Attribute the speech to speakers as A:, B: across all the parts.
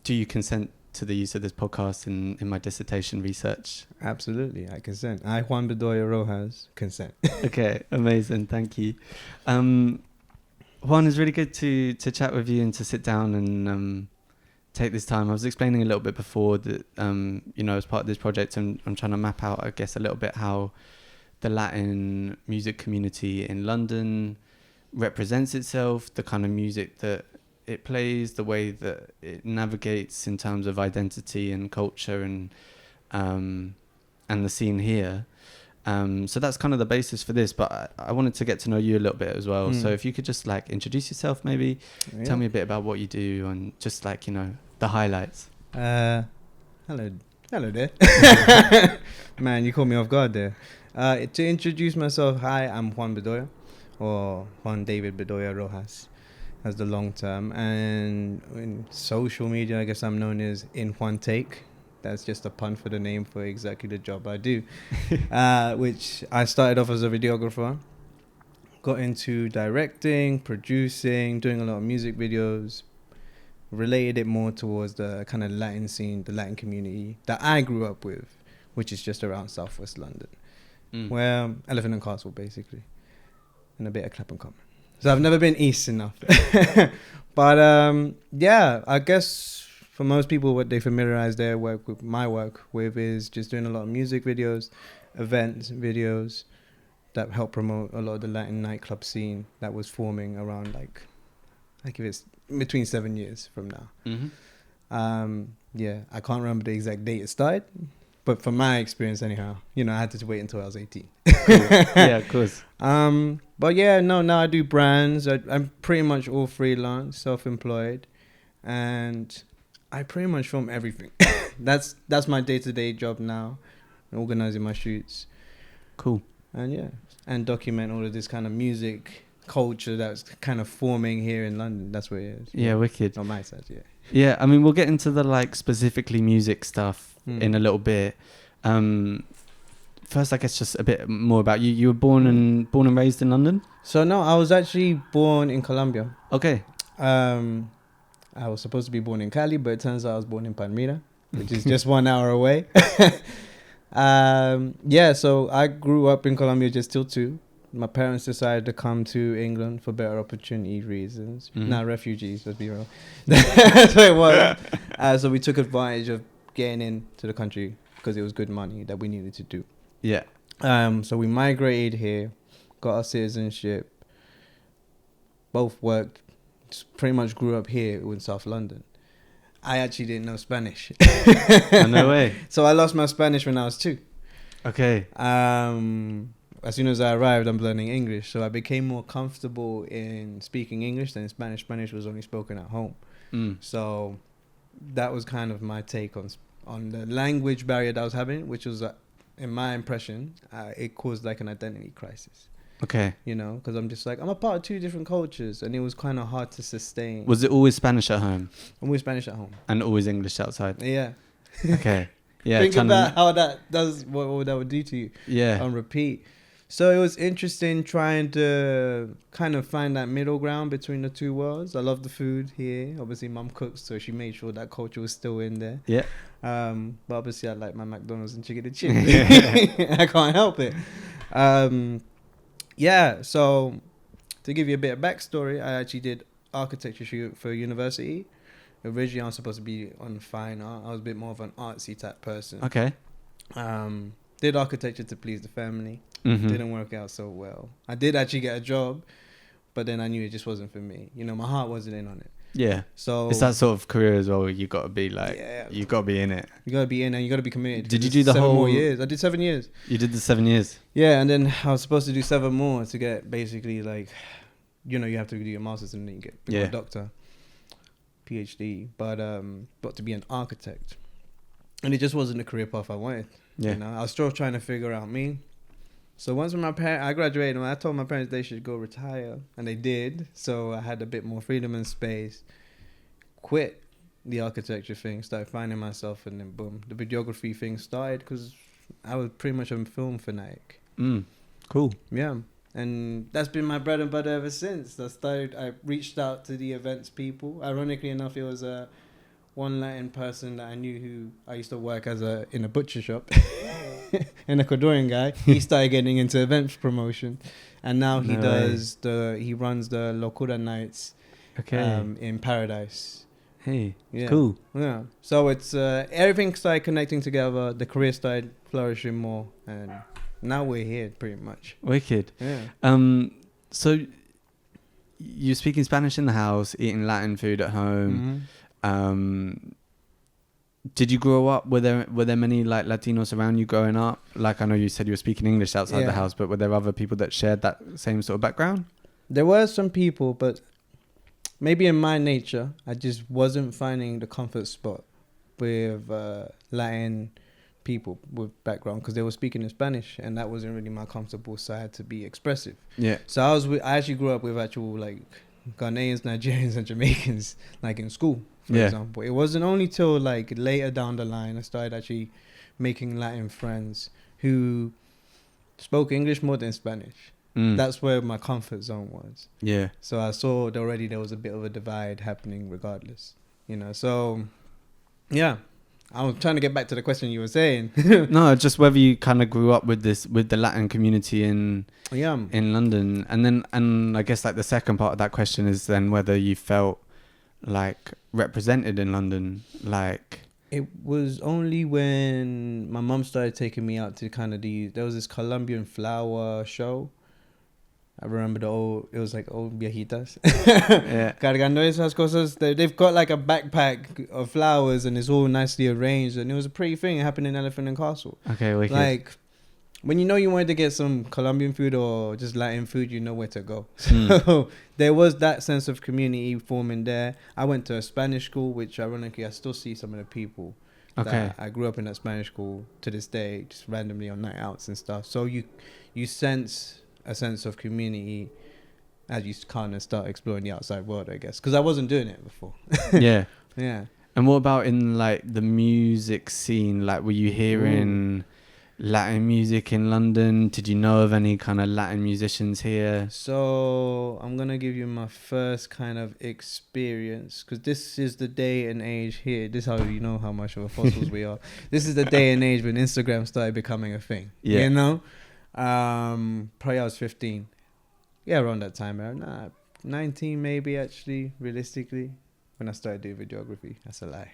A: Do you consent to the use of this podcast in my dissertation research?
B: Absolutely, I consent. I, Juan Bedoya Rojas, consent.
A: Okay, amazing. Thank you. Juan, it's really good to chat with you and to sit down and take this time. I was explaining a little bit before that, as part of this project, I'm trying to map out, I guess, a little bit how the Latin music community in London represents itself, the kind of music that it plays, the way that it navigates in terms of identity and culture and the scene here. So that's kind of the basis for this, but I wanted to get to know you a little bit as well. So if you could just like introduce yourself, maybe tell me a bit about what you do and just like, the highlights.
B: Hello there. Man, you caught me off guard there. To introduce myself, hi, I'm Juan Bedoya, or Juan David Bedoya Rojas as the long term. And in social media, I guess I'm known as In Juan Take. That's just a pun for the name for exactly the job I do, which I started off as a videographer, got into directing, producing, doing a lot of music videos, related it more towards the kind of Latin scene, the Latin community that I grew up with, which is just around Southwest London, where Elephant and Castle basically, and a bit of Clapham Common. So I've never been east enough. But I guess for most people, what they familiarize their work with my work with is just doing a lot of music videos, events, videos that help promote a lot of the Latin nightclub scene that was forming around like if it's between 7 years from now. I can't remember the exact date it started, but from my experience anyhow, I had to wait until I was 18.
A: Yeah, of course.
B: Now I do brands. I'm pretty much all freelance, self-employed, and I pretty much film everything. That's my day-to-day job now, organizing my shoots.
A: Cool.
B: And document all of this kind of music culture that's kind of forming here in London. That's where it is.
A: Yeah, wicked.
B: On my side, yeah.
A: Yeah, I mean, we'll get into the like specifically music stuff in a little bit. First, I guess just a bit more about you. You were born and raised in London?
B: So no, I was actually born in Colombia.
A: Okay.
B: I was supposed to be born in Cali, but it turns out I was born in Palmira, which is just 1 hour away. So I grew up in Colombia just till 2. My parents decided to come to England for better opportunity reasons. Not refugees, let's be real. That's what it was. So we took advantage of getting into the country because it was good money that we needed to do.
A: Yeah.
B: So we migrated here, got our citizenship, both worked, pretty much grew up here in South London. I actually didn't know Spanish.
A: No way.
B: So I lost my Spanish when I was 2.
A: Okay.
B: As soon as I arrived, I'm learning English. So I became more comfortable in speaking English than Spanish. Spanish was only spoken at home. So that was kind of my take on the language barrier that I was having, which was, in my impression, it caused like an identity crisis.
A: Okay.
B: Because I'm just like, I'm a part of 2 different cultures, and it was kind of hard to sustain.
A: Was it always Spanish at home?
B: Always Spanish at home.
A: And always English outside?
B: Yeah.
A: Okay. Yeah.
B: Think about how that does, what that would do to you.
A: Yeah.
B: On repeat. So it was interesting trying to kind of find that middle ground between the 2 worlds. I love the food here. Obviously, Mum cooks, so she made sure that culture was still in there.
A: Yeah.
B: But obviously, I like my McDonald's and chicken and chips. I can't help it. So to give you a bit of backstory, I actually did architecture shoot for university. Originally, I was supposed to be on fine art. I was a bit more of an artsy type person.
A: Okay.
B: Did architecture to please the family. Didn't work out so well. I did actually get a job, but then I knew it just wasn't for me. My heart wasn't in on it.
A: Yeah.
B: So
A: it's that sort of career as well. You got to be like, you got to be in it.
B: You got to be in and you got to be committed.
A: Did you do the
B: 7
A: whole
B: more years? I did 7 years.
A: You did the 7 years.
B: Yeah, and then I was supposed to do 7 more to get basically like, you have to do your master's and then you get become a doctor, PhD, but to be an architect, and it just wasn't the career path I wanted.
A: Yeah.
B: I was still trying to figure out me. So once I graduated, I told my parents they should go retire, and they did. So I had a bit more freedom and space. Quit the architecture thing, started finding myself, and then boom, the videography thing started because I was pretty much a film fanatic.
A: Cool.
B: Yeah, and that's been my bread and butter ever since. I reached out to the events people. Ironically enough, it was one Latin person that I knew who I used to work in a butcher shop, an Ecuadorian guy. He started getting into events promotion, and now he runs the Locura nights, in Paradise.
A: Hey, cool.
B: Yeah. So it's everything started connecting together. The career started flourishing more, and now we're here pretty much.
A: Wicked.
B: Yeah.
A: So you're speaking Spanish in the house, eating Latin food at home.
B: Mm-hmm.
A: Did you grow up? Were there many like Latinos around you growing up? Like I know you said you were speaking English outside the house, but were there other people that shared that same sort of background?
B: There were some people, but maybe in my nature, I just wasn't finding the comfort spot with Latin people with background because they were speaking in Spanish, and that wasn't really my comfortable side to be expressive.
A: Yeah.
B: So I actually grew up with actual like Ghanaians, Nigerians, and Jamaicans like in school, for example. It wasn't only till like later down the line I started actually making Latin friends who spoke English more than Spanish. That's where my comfort zone was. Yeah. So I saw that already there was a bit of a divide happening regardless, So, yeah. I was trying to get back to the question you were saying.
A: No, just whether you kind of grew up with the Latin community in London, and I guess like the second part of that question is then whether you felt like represented in London. Like
B: it was only when my mum started taking me out to kind of there was this Colombian flower show. I remember it was like old viejitas. Cargando esas cosas. They've got like a backpack of flowers and it's all nicely arranged. And it was a pretty thing. It happened in Elephant and Castle.
A: Okay, wicked.
B: Like, when you wanted to get some Colombian food or just Latin food, you know where to go. So there was that sense of community forming there. I went to a Spanish school, which ironically I still see some of the people. Okay. I grew up in that Spanish school to this day, just randomly on night outs and stuff. So you sense a sense of community as you kind of start exploring the outside world, I guess, because I wasn't doing it before. Yeah.
A: And what about in like the music scene? Like, were you hearing Latin music in London? Did you know of any kind of Latin musicians here?
B: So I'm gonna give you my first kind of experience, because this is the day and age here. This is how you know how much of a fossils we are. This is the day and age when Instagram started becoming a thing. Probably I was 15. Yeah, around that time. 19 maybe, actually, realistically, when I started doing videography. That's a lie.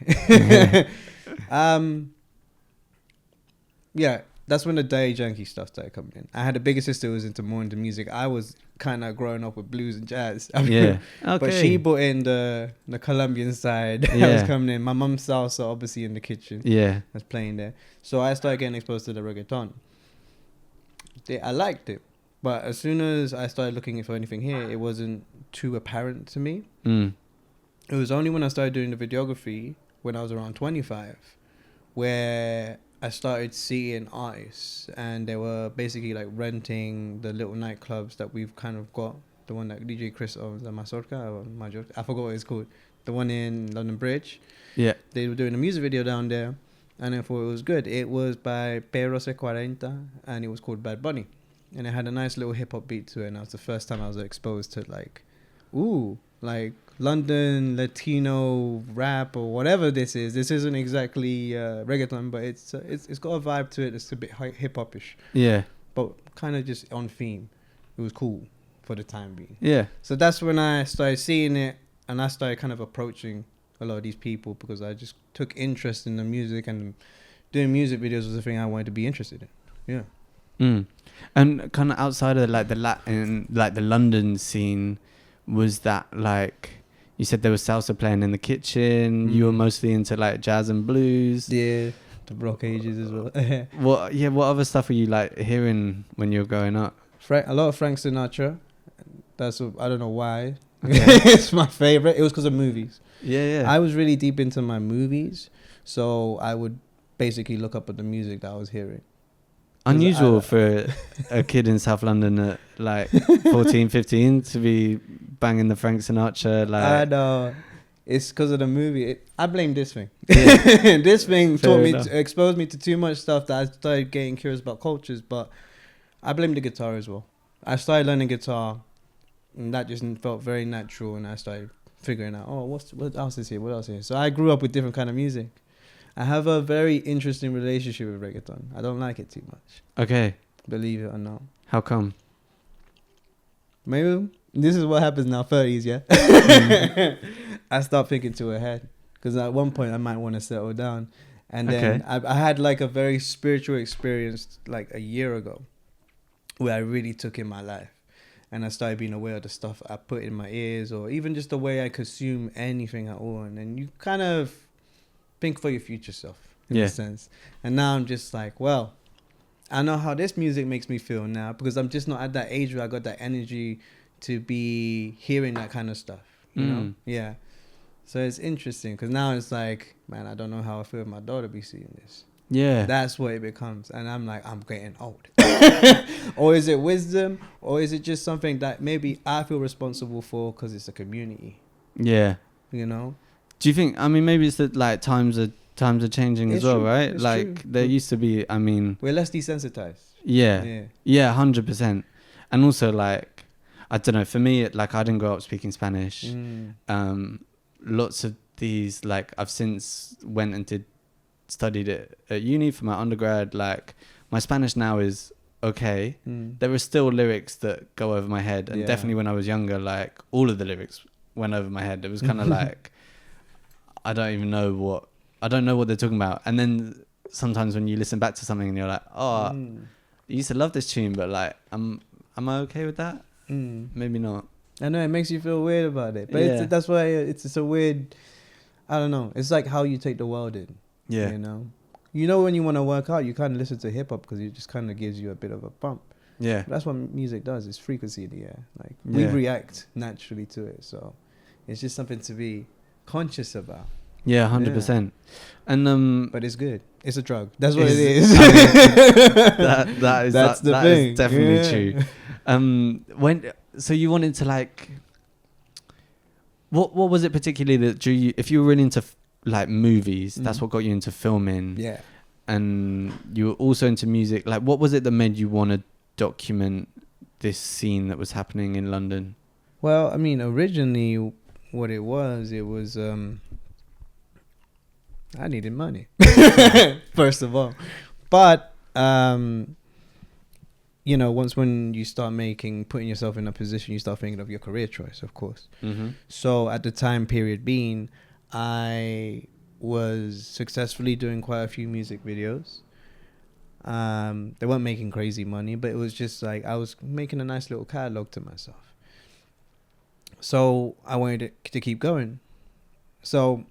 B: Yeah, that's when the day janky stuff started coming in. I had a bigger sister who was more into music. I was kind of growing up with blues and jazz.
A: Okay.
B: But she brought in the Colombian side that was coming in. My mum's salsa, obviously, in the kitchen. Yeah. Was playing there. So I started getting exposed to the reggaeton. I liked it, but as soon as I started looking for anything here, it wasn't too apparent to me. It was only when I started doing the videography when I was around 25 where I started seeing artists, and they were basically like renting the little nightclubs that we've kind of got. The one that DJ Chris owns, the Majorca, I forgot what it's called. The one in London Bridge. Yeah. They were doing a music video down there. And I thought it was good. It was by Pero Se 40, and it was called Bad Bunny. And it had a nice little hip-hop beat to it. And that was the first time I was exposed to like London Latino rap or whatever this is. This isn't exactly reggaeton, but it's got a vibe to it. It's a bit hip-hop-ish. Yeah. But kind of just on theme. It was cool for the time being. Yeah. So that's when I started seeing it, and I started kind of approaching a lot of these people because I just took interest in the music, and doing music videos was the thing I wanted to be interested in. Yeah.
A: And kind of outside of like the Latin, like the London scene, was that like you said there was salsa playing in the kitchen? You were mostly into like jazz and blues.
B: Yeah, the Rock Ages as well.
A: What other stuff were you like hearing when you were growing up?
B: A lot of Frank Sinatra. I don't know why. It's my favorite. It was because of movies. Yeah. I was really deep into my movies, so I would basically look up at the music that I was hearing.
A: Unusual for a kid in South London at like 14, 15 to be banging the Frank Sinatra. Like, I
B: know. It's because of the movie. I blame this thing. Yeah. This thing exposed me to too much stuff that I started getting curious about cultures, but I blame the guitar as well. I started learning guitar, and that just felt very natural, and I started figuring out, oh, what else is here? What else is here? So I grew up with different kind of music. I have a very interesting relationship with reggaeton. I don't like it too much.
A: Okay.
B: Believe it or not.
A: How come?
B: Maybe this is what happens now, 30s, yeah? I start thinking to ahead. Because at one point I might want to settle down. And then I had like a very spiritual experience like a year ago where I really took in my life. And I started being aware of the stuff I put in my ears, or even just the way I consume anything at all. And then you kind of think for your future self in a sense. And now I'm just like, well, I know how this music makes me feel now, because I'm just not at that age where I got that energy to be hearing that kind of stuff, you know? Yeah. So it's interesting, because now it's like, man, I don't know how I feel if my daughter be seeing this.
A: Yeah.
B: That's what it becomes. And I'm like, I'm getting old. Or is it wisdom? Or is it just something that maybe I feel responsible for because it's a community?
A: Yeah.
B: You know?
A: Do you think, I mean, maybe it's that like times are changing
B: It's
A: as well,
B: true.
A: right?
B: It's
A: like
B: true.
A: there used to be, I mean.
B: We're less desensitized.
A: Yeah. 100%. And also like, I don't know, for me, like I didn't grow up speaking Spanish. Lots of these, like I've since went and studied it at uni for my undergrad. Like my Spanish now is okay. There are still lyrics that go over my head, and definitely when I was younger, like all of the lyrics went over my head. It was kind of like I don't know what they're talking about. And then sometimes when you listen back to something and you're like, oh, I used to love this tune, but like am I okay with that? Maybe not.
B: I know it makes you feel weird about it, but that's why it's a weird, I don't know, it's like how you take the world in. You know when you want to work out, you kind of listen to hip hop because it just kind of gives you a bit of a bump. But that's what music does. It's frequency in the air. Like we react naturally to it, so it's just something to be conscious about.
A: 100%. And
B: but it's good. It's a drug. That's what it is.
A: I mean, that's the thing. Is definitely true. So you wanted to like, what was it particularly that drew you? If you were really into like movies, that's what got you into filming. Yeah. And you were also into music. Like, what was it that made you want to document this scene that was happening in London?
B: Well, I mean, originally, what it was I needed money, first of all. But, you know, when you start putting yourself in a position, you start thinking of your career choice, of course. So at the time period being, I was successfully doing quite a few music videos. They weren't making crazy money, but it was just like I was making a nice little catalog to myself. So I wanted to keep going. So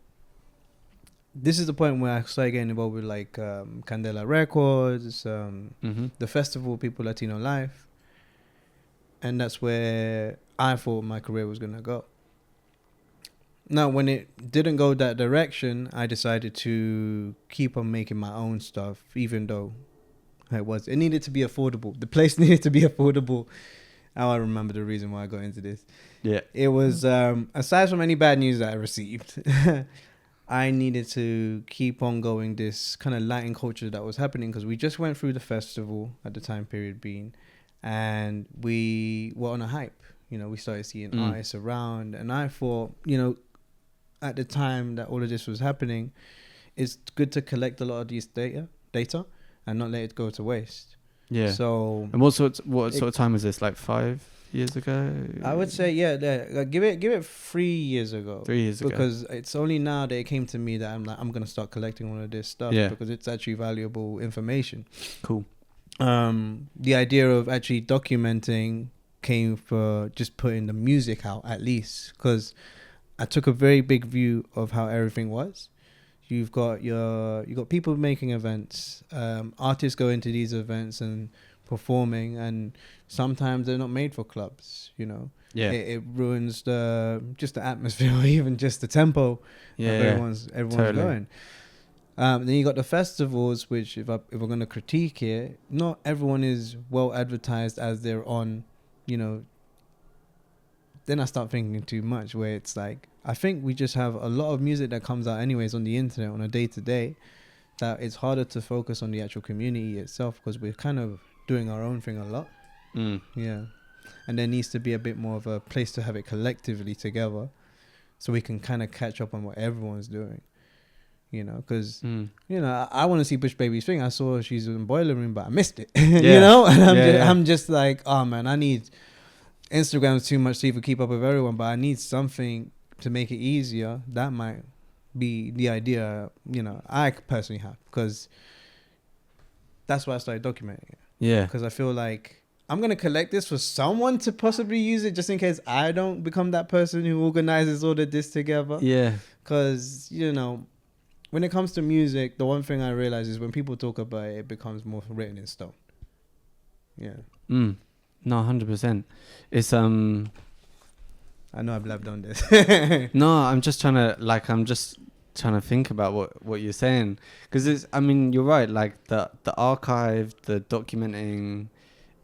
B: this is the point where I started getting involved with like Candela Records, the festival People Latino Life. And that's where I thought my career was going to go. Now, when it didn't go that direction, I decided to keep on making my own stuff, even though it needed to be affordable. The place needed to be affordable. Now I remember the reason why I got into this. Yeah. It was, aside from any bad news that I received, I needed to keep on going this kind of Latin culture that was happening, because we just went through the festival at the time period being, and we were on a hype. You know, we started seeing artists around, and I thought, you know, at the time that all of this was happening, it's good to collect a lot of these data and not let it go to waste. Yeah. So,
A: and what sort of time was this? Like 5 years ago?
B: I would say, give it 3 years ago.
A: 3 years ago.
B: Because it's only now that it came to me that I'm gonna start collecting all of this stuff, because it's actually valuable information.
A: Cool.
B: The idea of actually documenting came for just putting the music out, at least, because I took a very big view of how everything was. You've got people making events, artists go into these events and performing, and sometimes they're not made for clubs, you know. Yeah. It ruins the atmosphere, or even just the tempo. Yeah. Everyone's totally going. Then you got the festivals, which if we're going to critique it, not everyone is well advertised as they're on, you know. Then I start thinking too much, where it's like, I think we just have a lot of music that comes out anyways on the internet on a day-to-day, that it's harder to focus on the actual community itself, because we're kind of doing our own thing a lot. Yeah. And there needs to be a bit more of a place to have it collectively together so we can kind of catch up on what everyone's doing. You know, because
A: Mm.
B: you know, I want to see Bush Baby's thing. I saw she's in Boiler Room, but I missed it.
A: Yeah.
B: You know, and
A: Yeah,
B: I'm just like, oh man, I need Instagram's too much to even keep up with everyone, but I need something to make it easier. That might be the idea. You know, I personally have, because that's why I started documenting it.
A: Yeah.
B: Because I feel like I'm gonna collect this for someone to possibly use it, just in case I don't become that person who organizes all of this together.
A: Yeah.
B: Because, you know, when it comes to music, the one thing I realize is when people talk about it, it becomes more written in stone. Yeah.
A: Mm. No, 100%. It's
B: I know I blabbed on this.
A: no, I'm just trying to think about what you're saying, because it's, I mean, you're right, like the archive, the documenting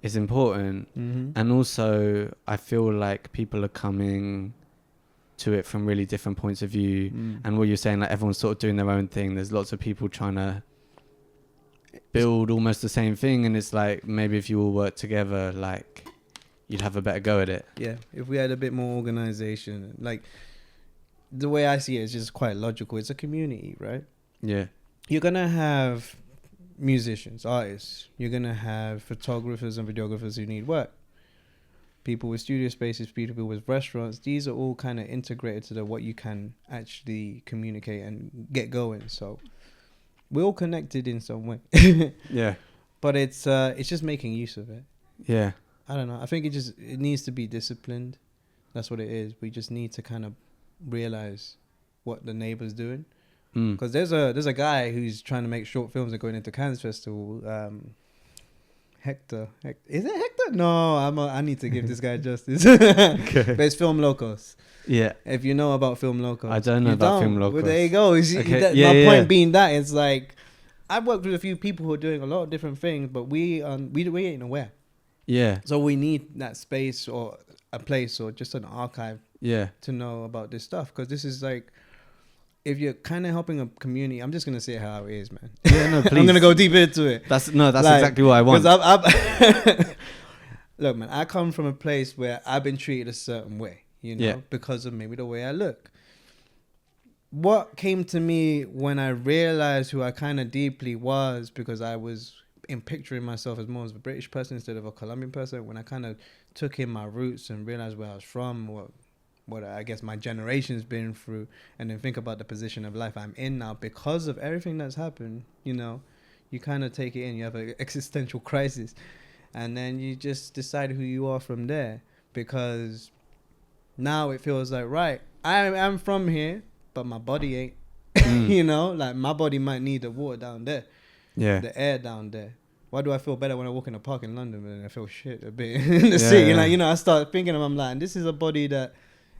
A: is important.
B: Mm-hmm.
A: And also I feel like people are coming to it from really different points of view. And what you're saying, like everyone's sort of doing their own thing. There's lots of people trying to build almost the same thing, and it's like maybe if you all work together, like you'd have a better go at it.
B: Yeah, if we had a bit more organization, like the way I see it is just quite logical. It's a community, right?
A: Yeah.
B: You're gonna have musicians, artists. You're gonna have photographers and videographers who need work. People with studio spaces, people with restaurants. These are all kind of integrated to what you can actually communicate and get going. So we're all connected in some way.
A: Yeah.
B: But it's just making use of it.
A: Yeah.
B: I don't know. I think it needs to be disciplined. That's what it is. We just need to kind of realize what the neighbor's doing. Because there's a guy who's trying to make short films and going into Cannes Festival. Hector. Is it Hector? No, I need to give this guy justice.
A: Okay.
B: But it's Film Locos.
A: Yeah.
B: If you know about Film Locos.
A: I don't know about Film Locos.
B: Well, there you go.
A: Okay.
B: My point being that it's like, I've worked with a few people who are doing a lot of different things, but we ain't aware.
A: Yeah.
B: So we need that space or a place or just an archive
A: Yeah.
B: to know about this stuff. Because this is like, if you're kind of helping a community, I'm just going to say how it is, man.
A: Yeah, no, please.
B: I'm going to go deep into it.
A: That's exactly what I want.
B: Look, man, I come from a place where I've been treated a certain way, you know,
A: Yeah.
B: because of maybe the way I look. What came to me when I realized who I kind of deeply was, because I was picturing myself as more as a British person instead of a Colombian person, when I kind of took in my roots and realized where I was from, what I guess my generation's been through, and then think about the position of life I'm in now because of everything that's happened, you know, you kind of take it in, you have an existential crisis, and then you just decide who you are from there, because now it feels like, right, I am from here, but my body ain't. You know, like my body might need the water down there, the air down there. Why do I feel better when I walk in a park in London, but then I feel shit a bit in the city? Like, you know, I start thinking of, I'm like, this is a body that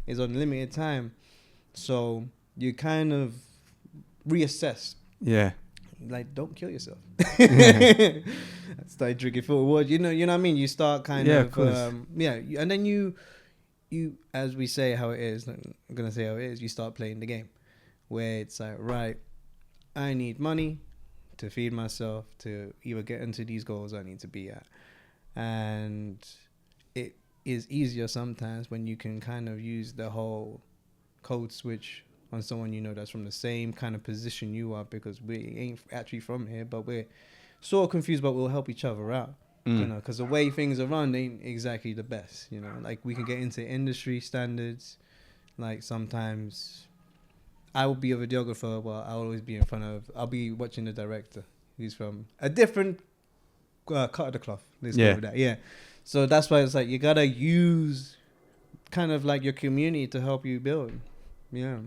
B: is on limited time, so you kind of reassess.
A: Yeah.
B: Like, don't kill yourself. Start drinking full water. You know what I mean. You start kind of and then you, as we say how it is. I'm gonna say how it is. You start playing the game, where it's like, right, I need money to feed myself, to either get into these goals I need to be at, and it is easier sometimes when you can kind of use the whole code switch on someone you know that's from the same kind of position you are, because we ain't actually from here, but we're sort of confused, but we'll help each other out, you know, because the way things are run ain't exactly the best, you know, like we can get into industry standards, like sometimes I will be a videographer, but I'll always be I'll be watching the director who's from a different cut of the cloth. Let's go with that. Yeah. So that's why it's like, you gotta use kind of like your community to help you build. Yeah.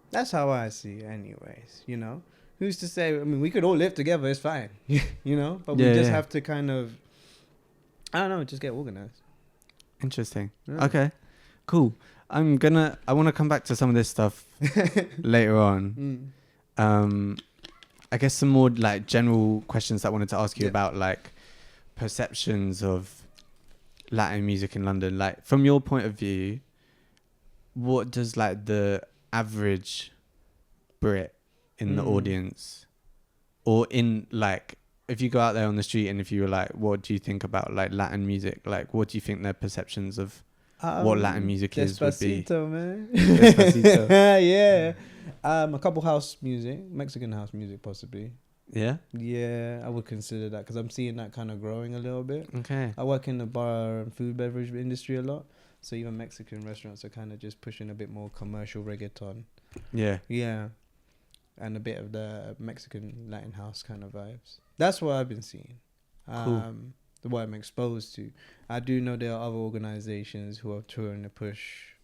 B: That's how I see it anyways, you know. Who's to say, I mean, we could all live together, it's fine. You know? But we just have to kind of, I don't know, just get organized.
A: Interesting.
B: Yeah.
A: Okay. Cool. I want to come back to some of this stuff later on. I guess some more like general questions that I wanted to ask you about, like perceptions of Latin music in London. Like from your point of view, what does like the average Brit in the audience, or in like, if you go out there on the street and if you were like, what do you think about like Latin music? Like, what do you think their perceptions of what Latin music is would be.
B: Despacito, man.
A: Despacito.
B: Yeah. A couple house music, Mexican house music, possibly.
A: Yeah.
B: Yeah, I would consider that because I'm seeing that kind of growing a little bit.
A: Okay.
B: I work in the bar and food beverage industry a lot, so even Mexican restaurants are kind of just pushing a bit more commercial reggaeton.
A: Yeah.
B: Yeah, and a bit of the Mexican Latin house kind of vibes. That's what I've been seeing.
A: Cool.
B: What I'm exposed to. I do know there are other organizations who are trying to push.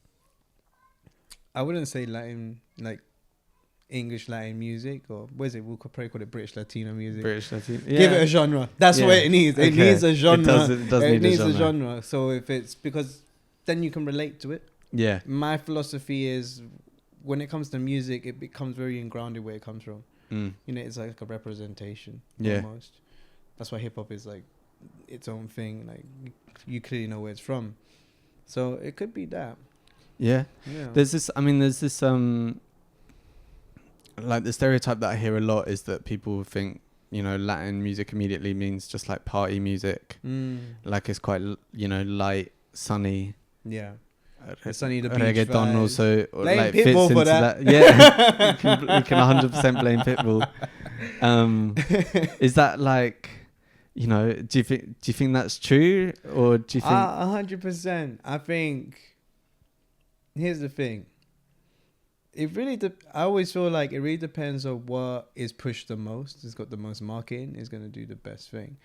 B: I wouldn't say Latin, like English Latin music, or what is it? We'll probably call it British Latino music.
A: British Latino. Yeah.
B: Give it a genre. That's what it needs. It
A: Okay.
B: needs a genre.
A: It does need
B: needs
A: a
B: genre. So if it's because then you can relate to it.
A: Yeah.
B: My philosophy is when it comes to music, it becomes very grounded where it comes from.
A: Mm.
B: You know, it's like a representation almost. That's why hip hop is like its own thing. Like you clearly know where it's from. So it could be that.
A: Yeah.
B: Yeah.
A: There's this like the stereotype that I hear a lot is that people think, you know, Latin music immediately means just like party music. Like it's quite, you know, light, sunny.
B: Yeah. Sunny the beach
A: reggaeton
B: vibes.
A: also
B: Blame
A: like
B: Pitbull
A: fits
B: for
A: into
B: that.
A: Yeah. you can 100% blame Pitbull. Is that like, you know, do you think that's true, or do you think
B: 100%? I think here's the thing. It really I always feel like it really depends on what is pushed the most. It's got the most marketing. Is going to do the best thing.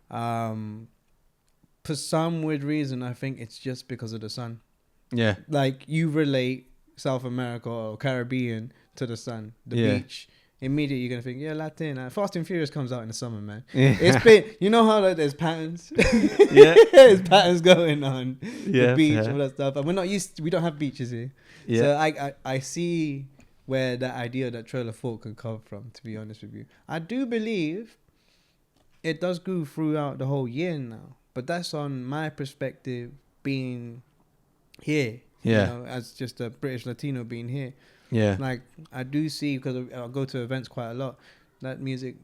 B: For some weird reason, I think it's just because of the sun.
A: Yeah.
B: Like you relate South America or Caribbean to the sun, the beach. Immediately you're gonna think, yeah, Latin. Fast and Furious comes out in the summer, man.
A: Yeah.
B: It's been, you know how like, there's patterns.
A: Yeah.
B: There's patterns going on.
A: Yeah,
B: the beach,
A: fair.
B: all that stuff, and we don't have beaches here.
A: Yeah.
B: So I see where that idea, that trailer thought can come from. To be honest with you, I do believe it does go throughout the whole year now, but that's on my perspective being here.
A: Yeah.
B: You know, as just a British Latino being here.
A: Yeah.
B: Like I do see, because I go to events quite a lot, that music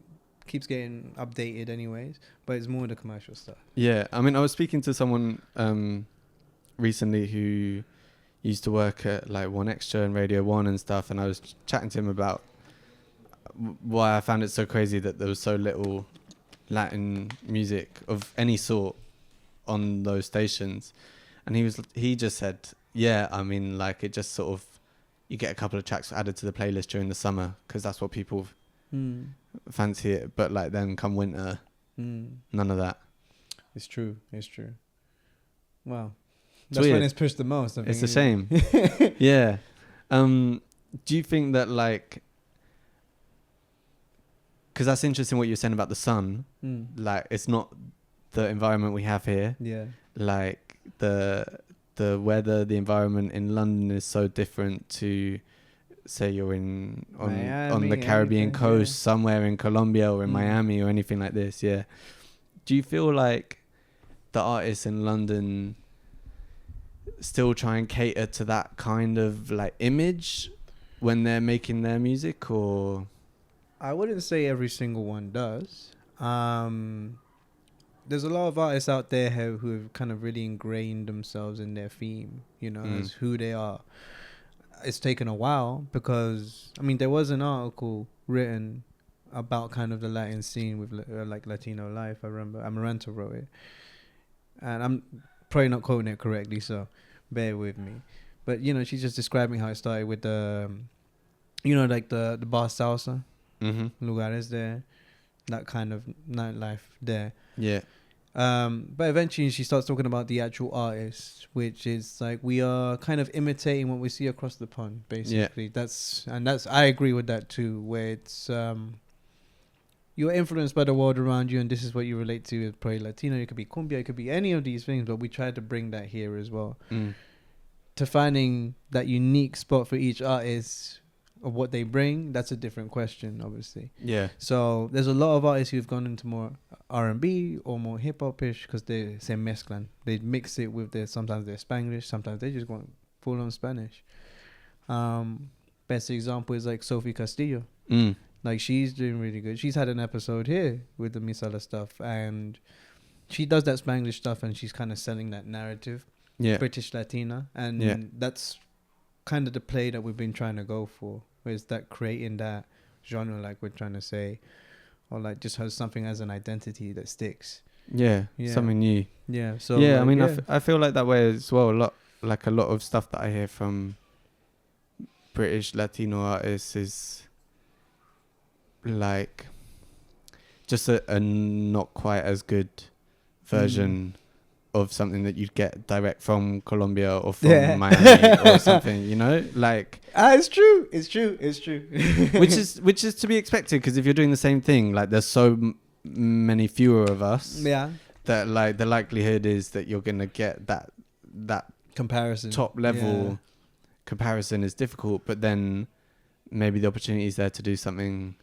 B: keeps getting updated anyways, but it's more the commercial stuff.
A: Yeah. I mean, I was speaking to someone recently who used to work at like One Extra and Radio 1 and stuff, and I was chatting to him about why I found it so crazy that there was so little Latin music of any sort on those stations. And he just said, yeah, I mean, like it just sort of, you get a couple of tracks added to the playlist during the summer because that's what people fancy it. But like then come winter, none of that.
B: It's true. Wow.
A: It's
B: That's
A: weird.
B: when it's pushed the most. I think.
A: It's a shame. Yeah. Do you think that like, because that's interesting what you're saying about the sun, like it's not the environment we have here.
B: Yeah.
A: Like the weather, the environment in London is so different to, say, you're on
B: Miami,
A: the Caribbean
B: anything,
A: coast, somewhere in Colombia or in Miami or anything like this. Yeah. Do you feel like the artists in London still try and cater to that kind of like image when they're making their music, or?
B: I wouldn't say every single one does. There's a lot of artists out there who have kind of really ingrained themselves in their theme, you know, as who they are. It's taken a while because, I mean, there was an article written about kind of the Latin scene with like Latino life. I remember Amaranta wrote it. And I'm probably not quoting it correctly, so bear with me. But, you know, she's just describing how it started with the, you know, like the bar salsa, lugares there, that kind of nightlife there.
A: Yeah.
B: But eventually she starts talking about the actual artists, which is like we are kind of imitating what we see across the pond, basically. Yeah. I agree with that too, where it's you're influenced by the world around you, and this is what you relate to. It's probably Latino, it could be cumbia, it could be any of these things, but we try to bring that here as well. To finding that unique spot for each artist of what they bring, that's a different question, obviously.
A: Yeah.
B: So there's a lot of artists who've gone into more R&B or more hip-hop-ish because they say mezclan. They mix it with sometimes they're Spanglish, sometimes they just go full-on Spanish. Best example is like Sophie Castillo. Like she's doing really good. She's had an episode here with the Misala stuff, and she does that Spanglish stuff, and she's kind of selling that narrative.
A: Yeah.
B: British Latina, and
A: Yeah.
B: that's kind of the play that we've been trying to go for. Is that creating that genre, like we're trying to say, or like just has something as an identity that sticks.
A: Yeah.
B: Yeah.
A: Something new.
B: Yeah. So
A: Yeah,
B: like,
A: I mean, I feel like that way as well. A lot of stuff that I hear from British Latino artists is like just a not quite as good version of something that you'd get direct from Colombia or from Miami or something, you know, like
B: it's true,
A: which is to be expected, because if you're doing the same thing, like there's so many fewer of us,
B: yeah,
A: that like the likelihood is that you're gonna get that
B: comparison,
A: top level comparison is difficult, but then maybe the opportunity is there to do something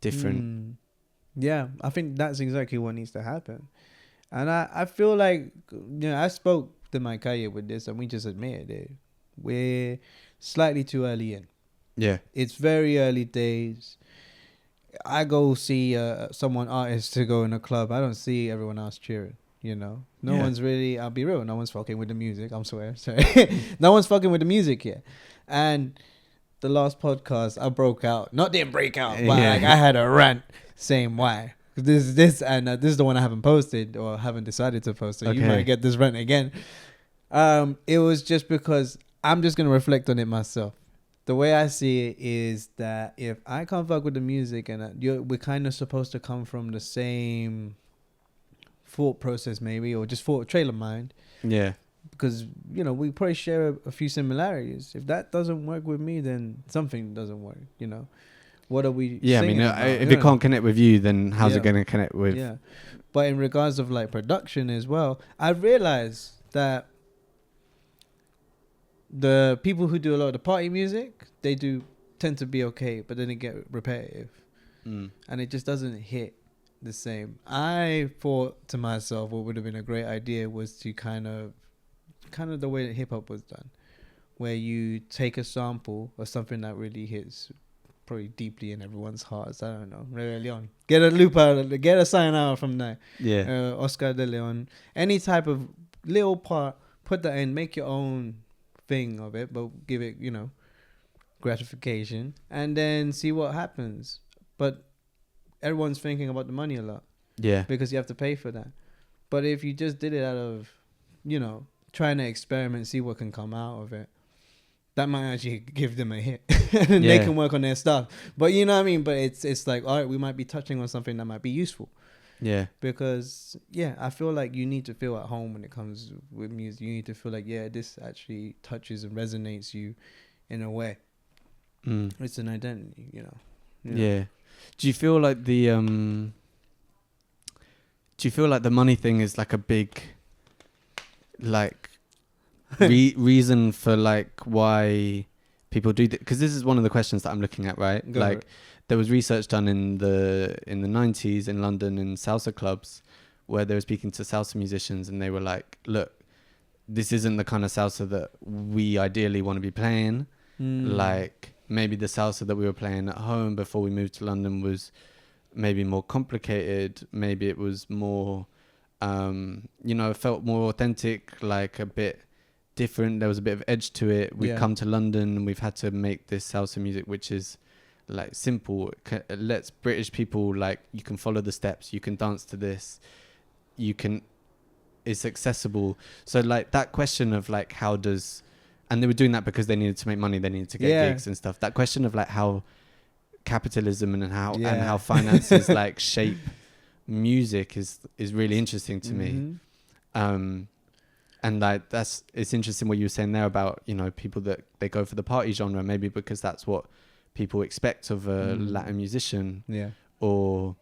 A: different.
B: Yeah, I think that's exactly what needs to happen. And I feel like, I spoke to my calle with this, and we just admitted it. We're slightly too early in.
A: Yeah.
B: It's very early days. I go see someone artist to go in a club. I don't see everyone else cheering. No one's really. I'll be real. No one's fucking with the music. I'm sorry. No one's fucking with the music yet. And the last podcast, I broke out. Not didn't break out, but like I had a rant saying why. This is the one I haven't posted or haven't decided to post. So you might get this rant again. It was just because I'm just gonna reflect on it myself. The way I see it is that if I can't fuck with the music, and we're kind of supposed to come from the same thought process, maybe, or just trail of mind.
A: Yeah.
B: Because we probably share a few similarities. If that doesn't work with me, then something doesn't work. What are we?
A: Yeah, I mean, if it can't connect with you, then how's it going to connect with?
B: Yeah, but in regards of like production as well, I realized that the people who do a lot of the party music, they do tend to be okay, but then it get repetitive, and it just doesn't hit the same. I thought to myself, what would have been a great idea was to kind of the way that hip hop was done, where you take a sample of something that really hits probably deeply in everyone's hearts. I don't know. Ray Leon. Get a loop out of it. Get a sign out from that.
A: Yeah.
B: Oscar de Leon. Any type of little part, put that in, make your own thing of it, but give it, gratification, and then see what happens. But everyone's thinking about the money a lot.
A: Yeah.
B: Because you have to pay for that. But if you just did it out of, trying to experiment, see what can come out of it, that might actually give them a hit. And they can work on their stuff. But you know what I mean? But it's like, all right, we might be touching on something that might be useful.
A: Yeah.
B: Because, I feel like you need to feel at home when it comes with music. You need to feel like, this actually touches and resonates you in a way. It's an identity,
A: Yeah. Do you feel like the money thing is like a big, like, reason for like why people do that? Because this is one of the questions that I'm looking at, right? There was research done in the 90s in London in salsa clubs, where they were speaking to salsa musicians, and they were like, look, this isn't the kind of salsa that we ideally want to be playing. Like, maybe the salsa that we were playing at home before we moved to London was maybe more complicated. Maybe it was more, it felt more authentic, like a bit different. There was a bit of edge to it. We've come to London and we've had to make this salsa music, which is like simple. It lets British people, like, you can follow the steps, you can dance to this, it's accessible. So like that question of like, and they were doing that because they needed to make money, they needed to get gigs and stuff. That question of like how capitalism and how finances like shape music is really interesting to me. And like it's interesting what you were saying there about, people that they go for the party genre, maybe because that's what people expect of a Latin musician. Or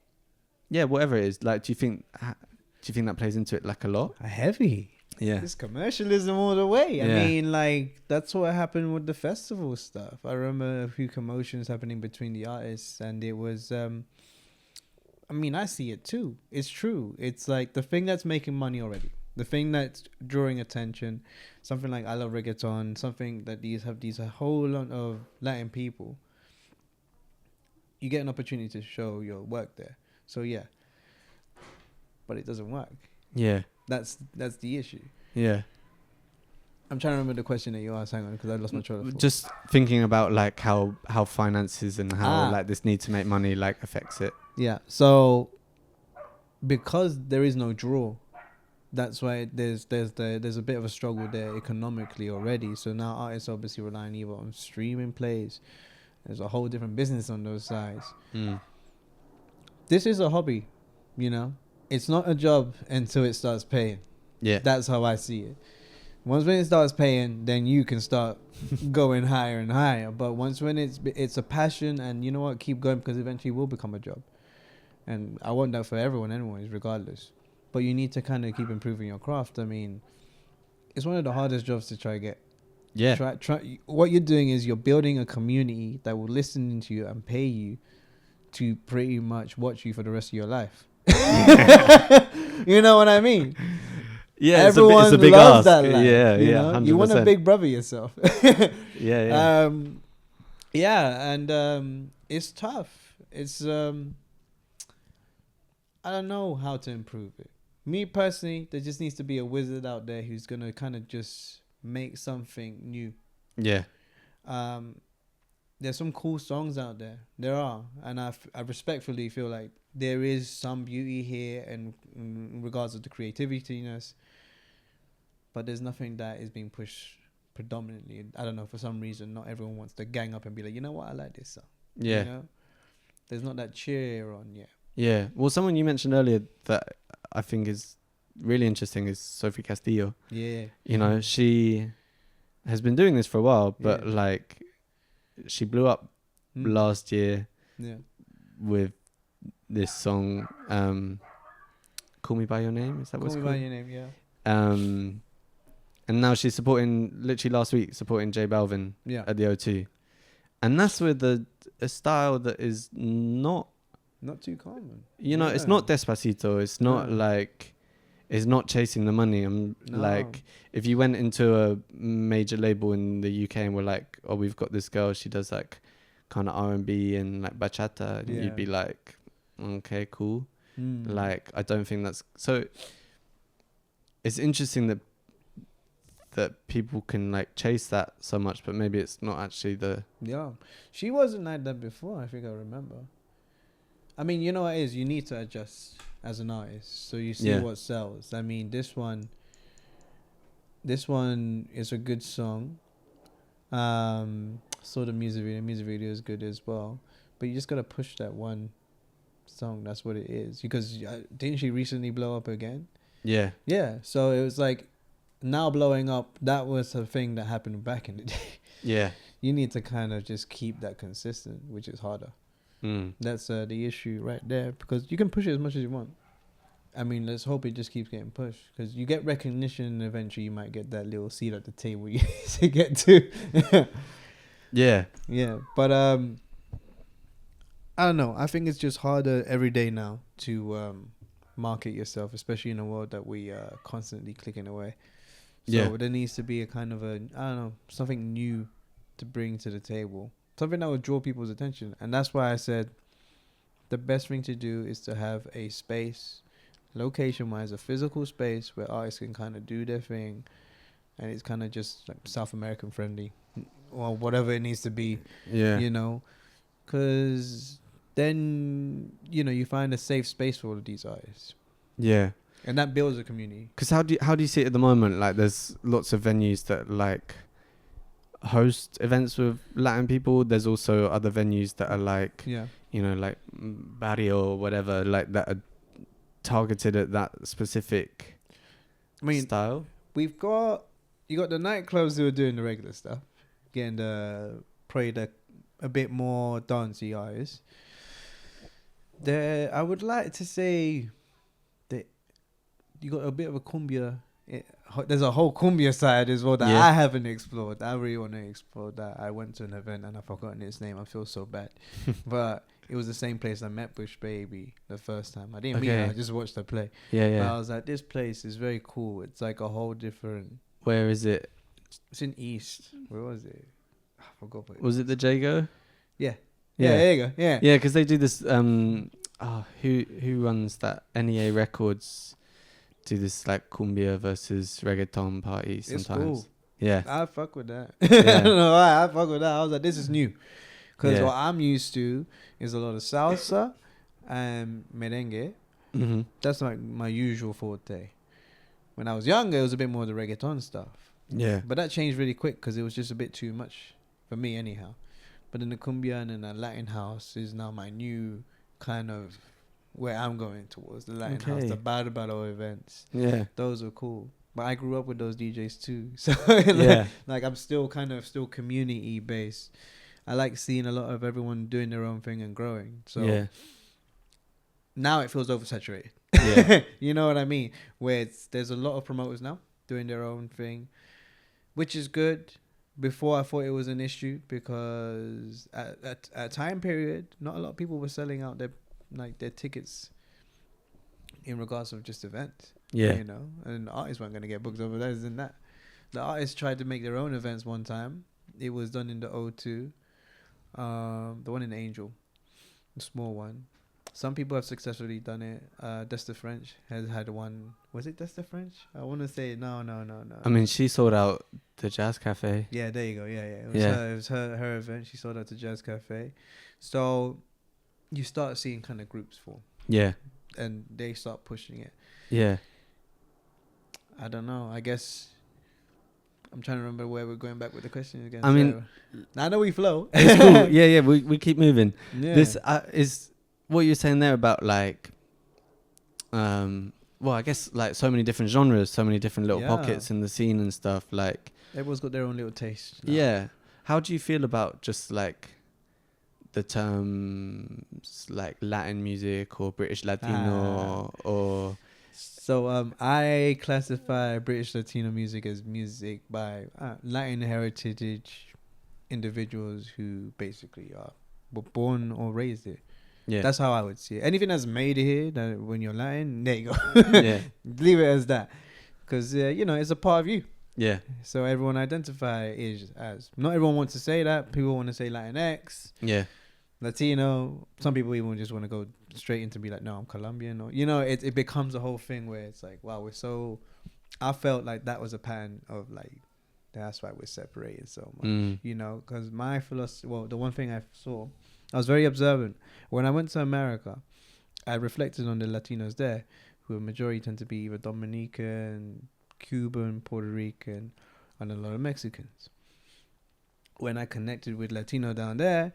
A: whatever it is. Like, do you think that plays into it like a lot?
B: Heavy.
A: Yeah.
B: It's commercialism all the way. I mean, like, that's what happened with the festival stuff. I remember a few commotions happening between the artists, and it was, I see it too. It's true. It's like the thing that's making money already, the thing that's drawing attention, something like I Love Reggaeton, something that these a whole lot of Latin people. You get an opportunity to show your work there. So but it doesn't work.
A: Yeah.
B: That's the issue.
A: Yeah.
B: I'm trying to remember the question that you asked. Hang on, because I lost my trail of thought.
A: Just thinking about like how finances and how
B: Ah.
A: like this need to make money like affects it.
B: Yeah. So because there is no draw, that's why there's a bit of a struggle there economically already. So now artists obviously relying either on streaming plays. There's a whole different business on those sides. This is a hobby, you know. It's not a job until it starts paying.
A: Yeah.
B: That's how I see it. Once when it starts paying, then you can start going higher and higher. But once when it's a passion, and you know what, keep going, because eventually it will become a job. And I want that for everyone anyways, regardless. But you need to kind of keep improving your craft. I mean, it's one of the hardest jobs to try get.
A: Yeah.
B: Try. What you're doing is you're building a community that will listen to you and pay you to pretty much watch you for the rest of your life. You know what I mean?
A: Yeah,
B: everyone
A: it's a big
B: loves
A: ask.
B: that life.
A: Yeah,
B: you
A: yeah,
B: know?
A: 100%.
B: You want to big brother yourself.
A: Yeah.
B: Yeah, and it's tough. It's I don't know how to improve it. Me personally, there just needs to be a wizard out there who's gonna kind of just make something new.
A: Yeah.
B: There's some cool songs out there. There are, and I respectfully feel like there is some beauty here, and in regards to the creativitiness. But there's nothing that is being pushed predominantly. I don't know, for some reason, not everyone wants to gang up and be like, you know what, I like this song.
A: Yeah.
B: You know? There's not that cheer on yet.
A: Yeah. Well, someone you mentioned earlier that I think is really interesting is Sophie Castillo.
B: Yeah.
A: You know, she has been doing this for a while, but
B: Yeah.
A: like she blew up last year with this song, Call Me By Your Name. Is that what it's
B: Call
A: called?
B: Me By Your Name, yeah.
A: And now she's literally last week, supporting J Balvin at the O2. And that's with a style that is not
B: too common.
A: You know, it's not Despacito. It's not like, it's not chasing the money. Like, if you went into a major label in the UK and were like, oh, we've got this girl, she does like kind of R&B and like bachata, and you'd be like, okay, cool. Like, I don't think that's so. It's interesting that people can like chase that so much, but maybe it's not actually the.
B: Yeah, she wasn't like that before. I think I remember. I mean, you know what it is? You need to adjust as an artist, so you see what sells. I mean, this one is a good song. Saw the music video. The music video is good as well, but you just gotta push that one song. That's what it is. Because didn't she recently blow up again?
A: Yeah.
B: Yeah. So it was like, now blowing up, that was a thing that happened back in the day.
A: Yeah.
B: You need to kind of just keep that consistent, which is harder. That's the issue right there, because you can push it as much as you want. I mean, let's hope it just keeps getting pushed, because you get recognition, and eventually you might get that little seat at the table you need to get to.
A: Yeah.
B: Yeah. But I don't know. I think it's just harder every day now to market yourself, especially in a world that we are constantly clicking away. So there needs to be a kind of something new to bring to the table. Something that would draw people's attention. And that's why I said the best thing to do is to have a space, location-wise, a physical space where artists can kind of do their thing. And it's kind of just like South American friendly, or whatever it needs to be.
A: Yeah.
B: You know, because then, you know, you find a safe space for all of these artists.
A: Yeah.
B: And that builds a community.
A: Because how do you see it at the moment? Like, there's lots of venues that like host events with Latin people. There's also other venues that are like, you know, like Barrio or whatever, like that are targeted at that specific style.
B: You got the nightclubs who are doing the regular stuff, getting probably a bit more dancey artists. I would like to say that you got a bit of a cumbia. There's a whole cumbia side as well that I haven't explored. I really want to explore that. I went to an event and I've forgotten its name. I feel so bad. But it was the same place I met Bush Baby the first time. I didn't meet her. I just watched her play.
A: Yeah.
B: But I was like, this place is very cool. It's like a whole different...
A: Where is it?
B: It's in East. Where was it? I forgot.
A: Was it the Jago?
B: Yeah. Yeah, there you go. Yeah.
A: Yeah, because they do this... who runs that? NEA Records do this like cumbia versus reggaeton party sometimes.
B: It's cool.
A: Yeah.
B: I fuck with that.
A: Yeah.
B: I don't know why. I fuck with that. I was like, this is new. Because
A: Yeah.
B: what I'm used to is a lot of salsa and merengue.
A: Mm-hmm.
B: That's like my usual forte. When I was younger, it was a bit more of the reggaeton stuff.
A: Yeah.
B: But that changed really quick because it was just a bit too much for me anyhow. But then the cumbia and the Latin house is now my new kind of where I'm going towards. The Latin house, the bado events.
A: Yeah.
B: Those are cool. But I grew up with those DJs too. So
A: Yeah.
B: like I'm still community based. I like seeing a lot of everyone doing their own thing and growing. So
A: Yeah.
B: now it feels oversaturated.
A: Yeah.
B: You know what I mean? Where there's a lot of promoters now doing their own thing, which is good. Before I thought it was an issue because at a time period, not a lot of people were selling out their tickets in regards of just events.
A: Yeah.
B: You know, and the artists weren't going to get booked over those and that. The artists tried to make their own events one time. It was done in the O2, the one in Angel, the small one. Some people have successfully done it. Desta French has had one. Was it Desta French? I want to say no.
A: I mean, she sold out the Jazz Cafe.
B: Yeah, there you go. Yeah. It was her event. She sold out to Jazz Cafe. So you start seeing kind of groups form.
A: Yeah.
B: And they start pushing it.
A: Yeah.
B: I don't know. I guess I'm trying to remember where we're going back with the question again.
A: I mean,
B: I know we flow.
A: It's cool. Yeah. We keep moving.
B: Yeah.
A: This is what you're saying there about like, well, I guess like so many different genres, so many different little pockets in the scene and stuff. Like
B: everyone's got their own little taste. Now.
A: Yeah. How do you feel about just like the terms like Latin music or British Latino or?
B: So I classify British Latino music as music by Latin heritage individuals who basically were born or raised here. Yeah, that's how I would see it. Anything that's made here, that when you're Latin, there you go. Yeah, leave it as that, because you know it's a part of you. Yeah. So everyone identify is as. Not everyone wants to say that. People want to say Latinx. Yeah. Latino. Some people even just want to go straight into be like, no, I'm Colombian. Or it becomes a whole thing where it's like, wow, we're so. I felt like that was a pattern of like, that's why we're separated so much. You know, because my philosophy. Well, the one thing I saw, I was very observant. When I went to America, I reflected on the Latinos there, who a majority tend to be either Dominican, Cuban, Puerto Rican, and a lot of Mexicans. When I connected with Latino down there,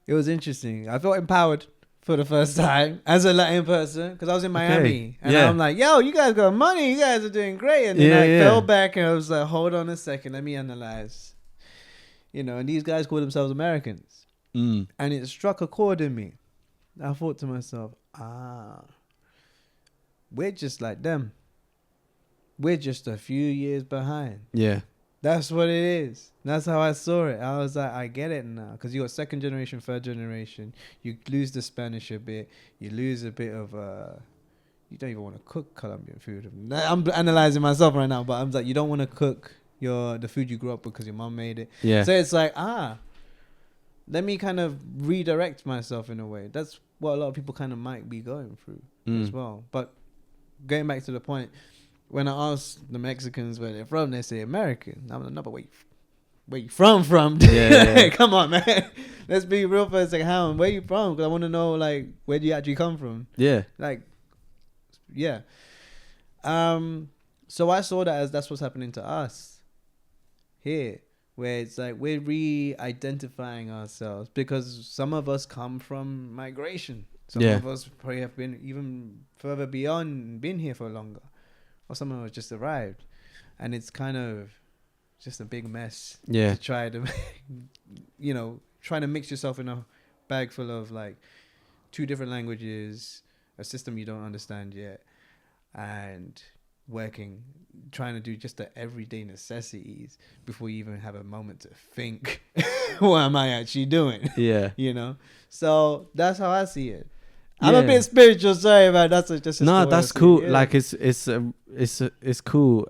B: it was interesting. I felt empowered for the first time as a Latin person because I was in Miami. And I'm like, yo, you guys got money. You guys are doing great. And then I fell back and I was like, hold on a second. Let me analyze. You know, and these guys call themselves Americans. And it struck a chord in me. I thought to myself, we're just like them. We're just a few years behind. Yeah. That's what it is. That's how I saw it. I was like, I get it now. Because you got second generation, third generation. You lose the Spanish a bit. You lose a bit of... you don't even want to cook Colombian food. I'm analyzing myself right now. But I'm like, you don't want to cook the food you grew up with because your mom made it. Yeah. So it's like, let me kind of redirect myself in a way. That's what a lot of people kind of might be going through as well. But getting back to the point, when I ask the Mexicans where they're from, they say American. I'm like, no, but where you from? Yeah. Come on, man. Let's be real for a second. How? Where you from? Because I want to know, like, where do you actually come from? Yeah. Like, yeah. So I saw that as that's what's happening to us here. Where it's like we're re-identifying ourselves because some of us come from migration. Some of us probably have been even further beyond, been here for longer. Or some of us just arrived. And it's kind of just a big mess. Yeah. To try to, trying to mix yourself in a bag full of like 2 different languages, a system you don't understand yet, and trying to do just the everyday necessities before you even have a moment to think, what am I actually doing? Yeah. So that's how I see it. Yeah. I'm a bit spiritual, sorry about that. That's
A: cool. Yeah. Like it's cool.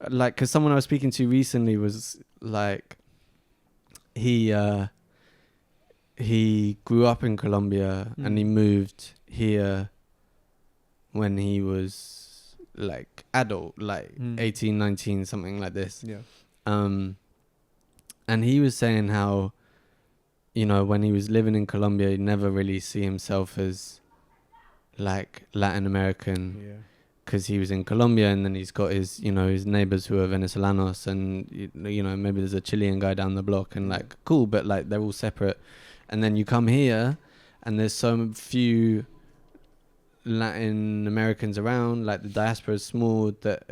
A: Like, cause someone I was speaking to recently was like, he grew up in Colombia and he moved here when he was like adult, like 18, 19, something like this.
B: Yeah.
A: And he was saying how, you know, when he was living in Colombia, he'd never really see himself as like Latin American,
B: Yeah.
A: because he was in Colombia, and then he's got his, you know, his neighbors who are Venezolanos, and you know, maybe there's a Chilean guy down the block, and like cool, but like they're all separate. And then you come here, and there's so few Latin Americans around, like the diaspora is small, that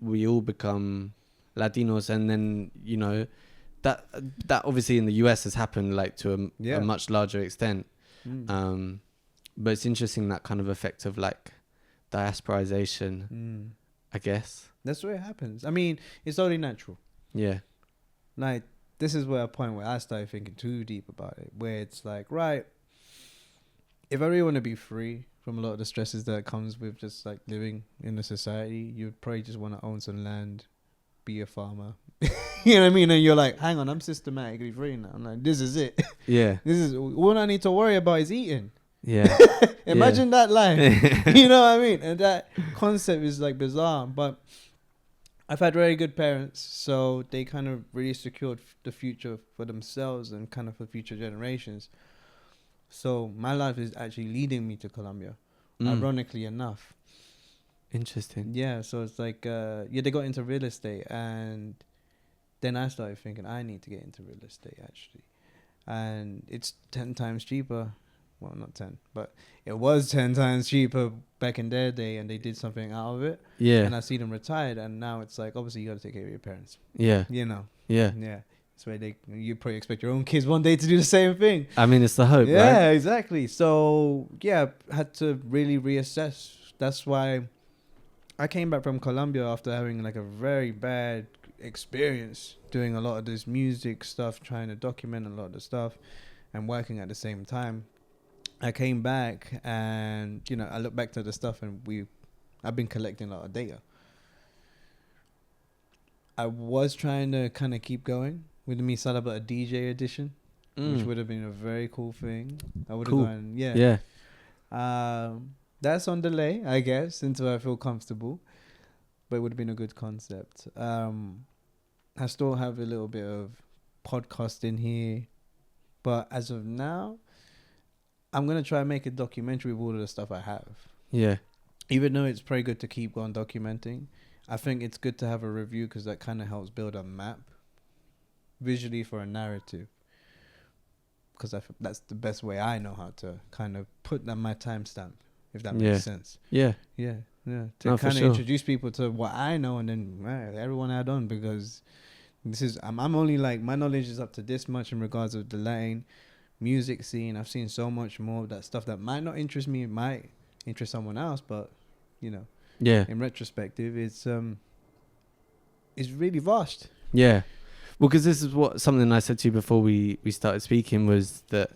A: we all become Latinos. And then, you know, that obviously in the US has happened like to a much larger extent. But it's interesting, that kind of effect of like diasporization, I guess.
B: That's where it happens. I mean, it's only natural.
A: Yeah.
B: Like, this is where a point where I started thinking too deep about it, where it's like, right, if I really want to be free from a lot of the stresses that comes with just like living in a society, you'd probably just want to own some land, be a farmer. You know what I mean? And you're like, hang on, I'm systematically free now. I'm like, this is it.
A: Yeah.
B: This is all I need to worry about is eating.
A: Yeah.
B: Imagine that life. You know what I mean? And that concept is like bizarre. But I've had very good parents, so they kind of really secured the future for themselves and kind of for future generations. So my life is actually leading me to Colombia, ironically enough.
A: Interesting.
B: Yeah, so it's like, they got into real estate, and then I started thinking I need to get into real estate actually. And it's 10 times cheaper. Well, not 10, but it was 10 times cheaper back in their day, and they did something out of it.
A: Yeah.
B: And I see them retired, and now it's like, obviously you got to take care of your parents.
A: Yeah.
B: You know.
A: Yeah.
B: Yeah. That's why you probably expect your own kids one day to do the same thing.
A: I mean, it's the hope, right?
B: Yeah, exactly. So, yeah, had to really reassess. That's why I came back from Colombia after having like a very bad experience doing a lot of this music stuff, trying to document a lot of the stuff and working at the same time. I came back and, you know, I look back to the stuff, and I've been collecting a lot of data. I was trying to kind of keep going with me set up a DJ edition, which would have been a very cool thing. I would have gone, yeah. That's on delay, I guess, until I feel comfortable, but it would have been a good concept. I still have a little bit of podcast in here, but as of now, I'm going to try and make a documentary with all of the stuff I have.
A: Yeah.
B: Even though it's pretty good to keep on documenting, I think it's good to have a review, because that kind of helps build a map visually for a narrative. Because that's the best way I know how to kind of put my timestamp, if that makes sense.
A: Yeah.
B: Yeah. Yeah. To kind of introduce people to what I know, and then everyone add on, because this is, I'm only like, my knowledge is up to this much in regards of the Latin music scene. I've seen so much more of that stuff that might not interest me, it might interest someone else, but you know, in retrospective, it's really vast.
A: Yeah. Well, because this is something I said to you before we started speaking, was that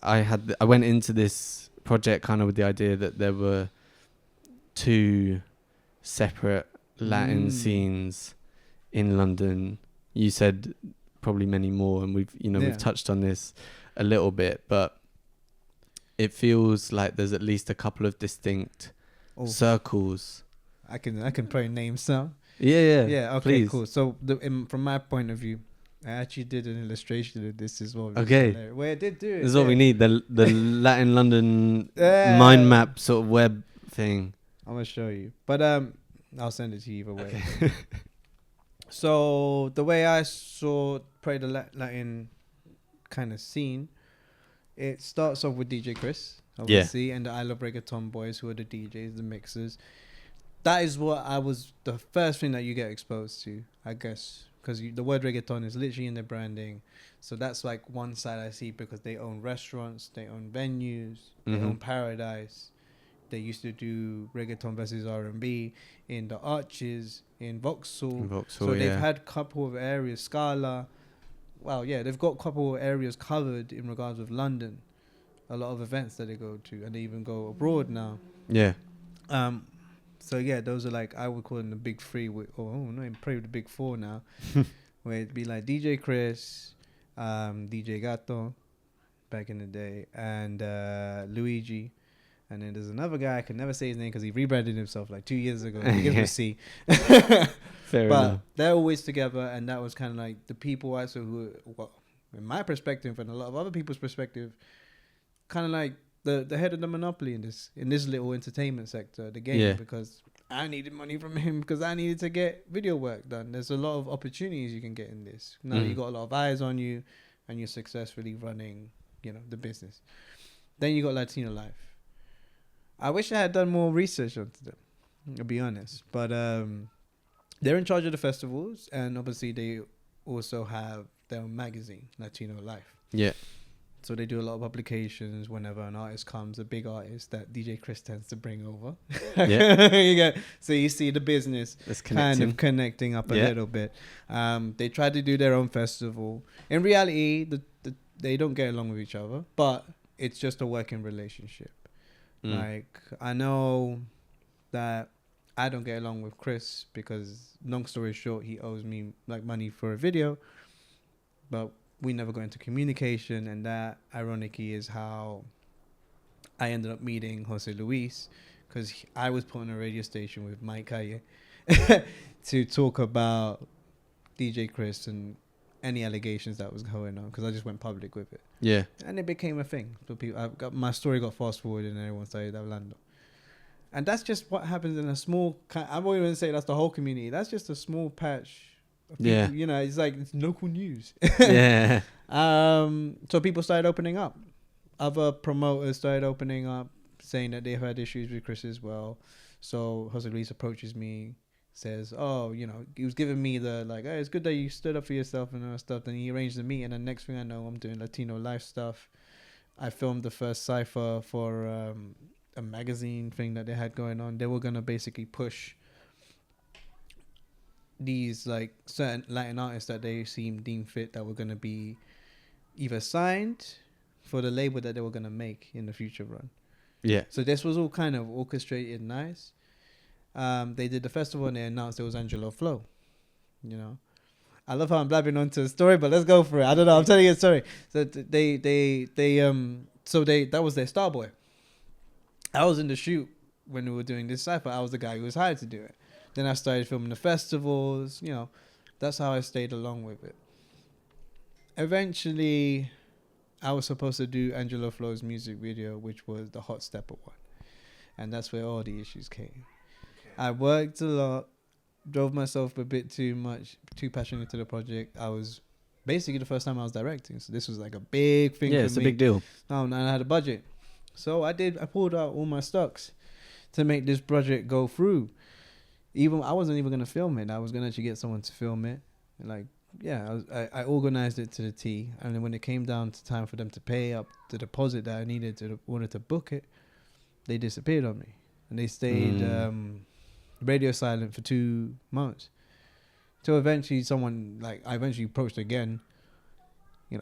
A: I went into this project kind of with the idea that there were two separate Latin scenes in London. You said probably many more, and we've touched on this a little bit, but it feels like there's at least a couple of distinct circles.
B: I can probably name some.
A: Yeah.
B: Okay,
A: please.
B: cool. So from my point of view, I actually did an illustration of this as well.
A: Okay.
B: Where I did do it.
A: This is what we need, the Latin London mind map sort of web thing.
B: I'm gonna show you, but I'll send it to you either way.
A: Okay.
B: So the way I saw probably the Latin kind of scene, it starts off with DJ Chris, obviously, and the I Love Reggaeton boys, who are the DJs, the mixers. That is what the first thing that you get exposed to, I guess, because the word reggaeton is literally in their branding. So that's like one side I see, because they own restaurants, they own venues, they own Paradise. They used to do reggaeton versus R&B in the Arches, in Vauxhall. So they've had a couple of areas, Scala. Wow, yeah, they've got a couple of areas covered in regards of London. A lot of events that they go to, and they even go abroad now.
A: Yeah.
B: So yeah, those are like, I would call them the big three. Probably the big four now. Where it'd be like DJ Chris, DJ Gato, back in the day, and Luigi, And then there's another guy, I can never say his name because he rebranded himself like 2 years ago. He gives me a C.
A: Fair
B: But
A: enough.
B: they're always together, and that was kind of like the people also who, well, in my perspective and a lot of other people's perspective, kind of like the head of the monopoly in this little entertainment sector, the game,
A: Yeah.
B: because I needed money from him because I needed to get video work done. There's a lot of opportunities you can get in this. Now you got a lot of eyes on you, and you're successfully running, the business. Then you got Latino Life. I wish I had done more research onto them, I'll be honest. But they're in charge of the festivals, and obviously they also have their own magazine, Latino Life.
A: Yeah.
B: So they do a lot of publications whenever an artist comes, a big artist that DJ Chris tends to bring over.
A: Yeah.
B: So you see the business kind of connecting up a little bit. They try to do their own festival. In reality, they don't get along with each other, but it's just a working relationship. Like, I know that I don't get along with Chris because, long story short, he owes me like money for a video, but we never got into communication, and that ironically is how I ended up meeting Jose Luis, because I was put on a radio station with Mike Calle to talk about DJ Chris and any allegations that was going on, because I just went public with it.
A: Yeah.
B: And it became a thing. So my story got fast forwarded and everyone started Orlando. And that's just what happens in a small, I won't even say that's the whole community. That's just a small patch of people,
A: Yeah.
B: it's like it's local news.
A: Yeah.
B: So people started opening up. Other promoters started opening up, saying that they've had issues with Chris as well. So Jose Luis approaches me, says, he was giving me the like, hey, it's good that you stood up for yourself and all that stuff. Then he arranged the meet, and the next thing I know, I'm doing Latino Life stuff. I filmed the first cypher for a magazine thing that they had going on. They were gonna basically push these like certain Latin artists that they deemed fit that were gonna be either signed for the label that they were gonna make in the future run.
A: Yeah.
B: So this was all kind of orchestrated nice. They did the festival and they announced it was Angelo Flow. I love how I'm blabbing onto the story, but let's go for it. I don't know. I'm telling you a story. So that was their star boy. I was in the shoot when we were doing this cypher. I was the guy who was hired to do it. Then I started filming the festivals. That's how I stayed along with it. Eventually, I was supposed to do Angelo Flow's music video, which was the Hot Stepper one. And that's where all the issues came. I worked a lot, drove myself a bit too passionate into the project. I was basically the first time I was directing. So this was like a big thing for me.
A: Yeah, it's a big deal.
B: And I had a budget. So I pulled out all my stocks to make this project go through. I wasn't even going to film it. I was going to actually get someone to film it. I organized it to the T. And then when it came down to time for them to pay up the deposit that I needed to wanted to book it, they disappeared on me. And they stayed radio silent for 2 months. Till eventually I eventually approached again,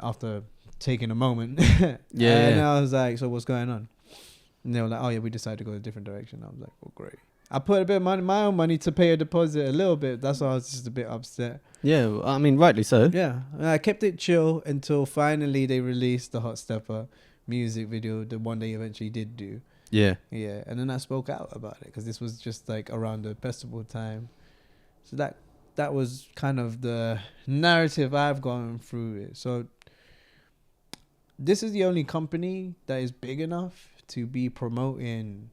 B: after taking a moment. And I was like, so what's going on? And they were like, oh yeah, we decided to go a different direction. I was like, well, great. I put a bit of my own money to pay a deposit a little bit. That's why I was just a bit upset.
A: Yeah, I mean, rightly so.
B: Yeah. And I kept it chill until finally they released the Hot Stepper music video, the one they eventually did do.
A: Yeah.
B: Yeah. And then I spoke out about it because this was just like around the festival time. So that was kind of the narrative I've gone through it. So this is the only company that is big enough to be promoting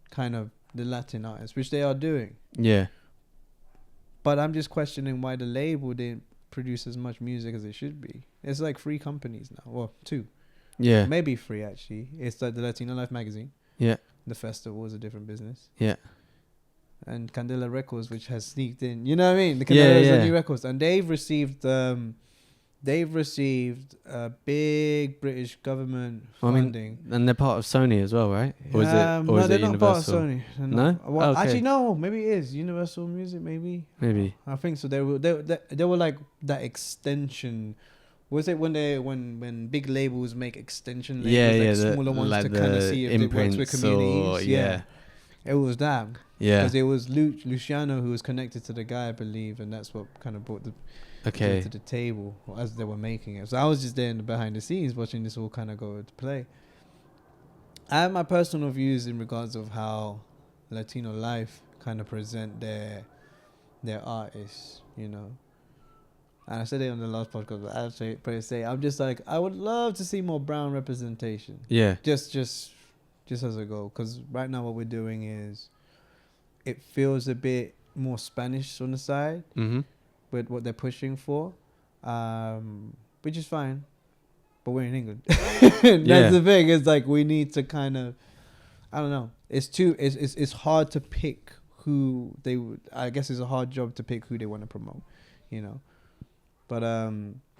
B: kind of the Latin artists, which they are doing.
A: Yeah.
B: But I'm just questioning why the label didn't produce as much music as it should be. It's like 3 companies now. Well, 2.
A: Yeah.
B: Maybe 3 actually. It's like the Latino Life magazine.
A: Yeah.
B: The festival is a different business.
A: Yeah.
B: And Candela Records, which has sneaked in. You know what I mean? The Candela is the new records. And they've received a big British government funding.
A: And they're part of Sony as well, right? Or is it
B: no, they're not part of
A: Universal?
B: Sony.
A: No?
B: Well,
A: Okay.
B: actually, no. Maybe it is Universal Music. Maybe. I think so. They were like that extension. Was it when big labels make extension labels, like smaller ones
A: like
B: to kind of see if it works with communities?
A: Yeah.
B: It was that.
A: Yeah.
B: Because it was Luciano who was connected to the guy, I believe, and that's what kind of brought to the table as they were making it. So I was just there in the behind the scenes watching this all kind of go to play. I have my personal views in regards of how Latino life kind of present their artists, you know. And I said it on the last podcast, but I'm just like, I would love to see more brown representation.
A: Yeah.
B: Just as a goal, because right now what we're doing is, it feels a bit more Spanish on the side with what they're pushing for, which is fine. But we're in England. That's the thing. It's like we need to kind of, I don't know. It's hard to pick who they would. I guess it's a hard job to pick who they want to promote, you know. But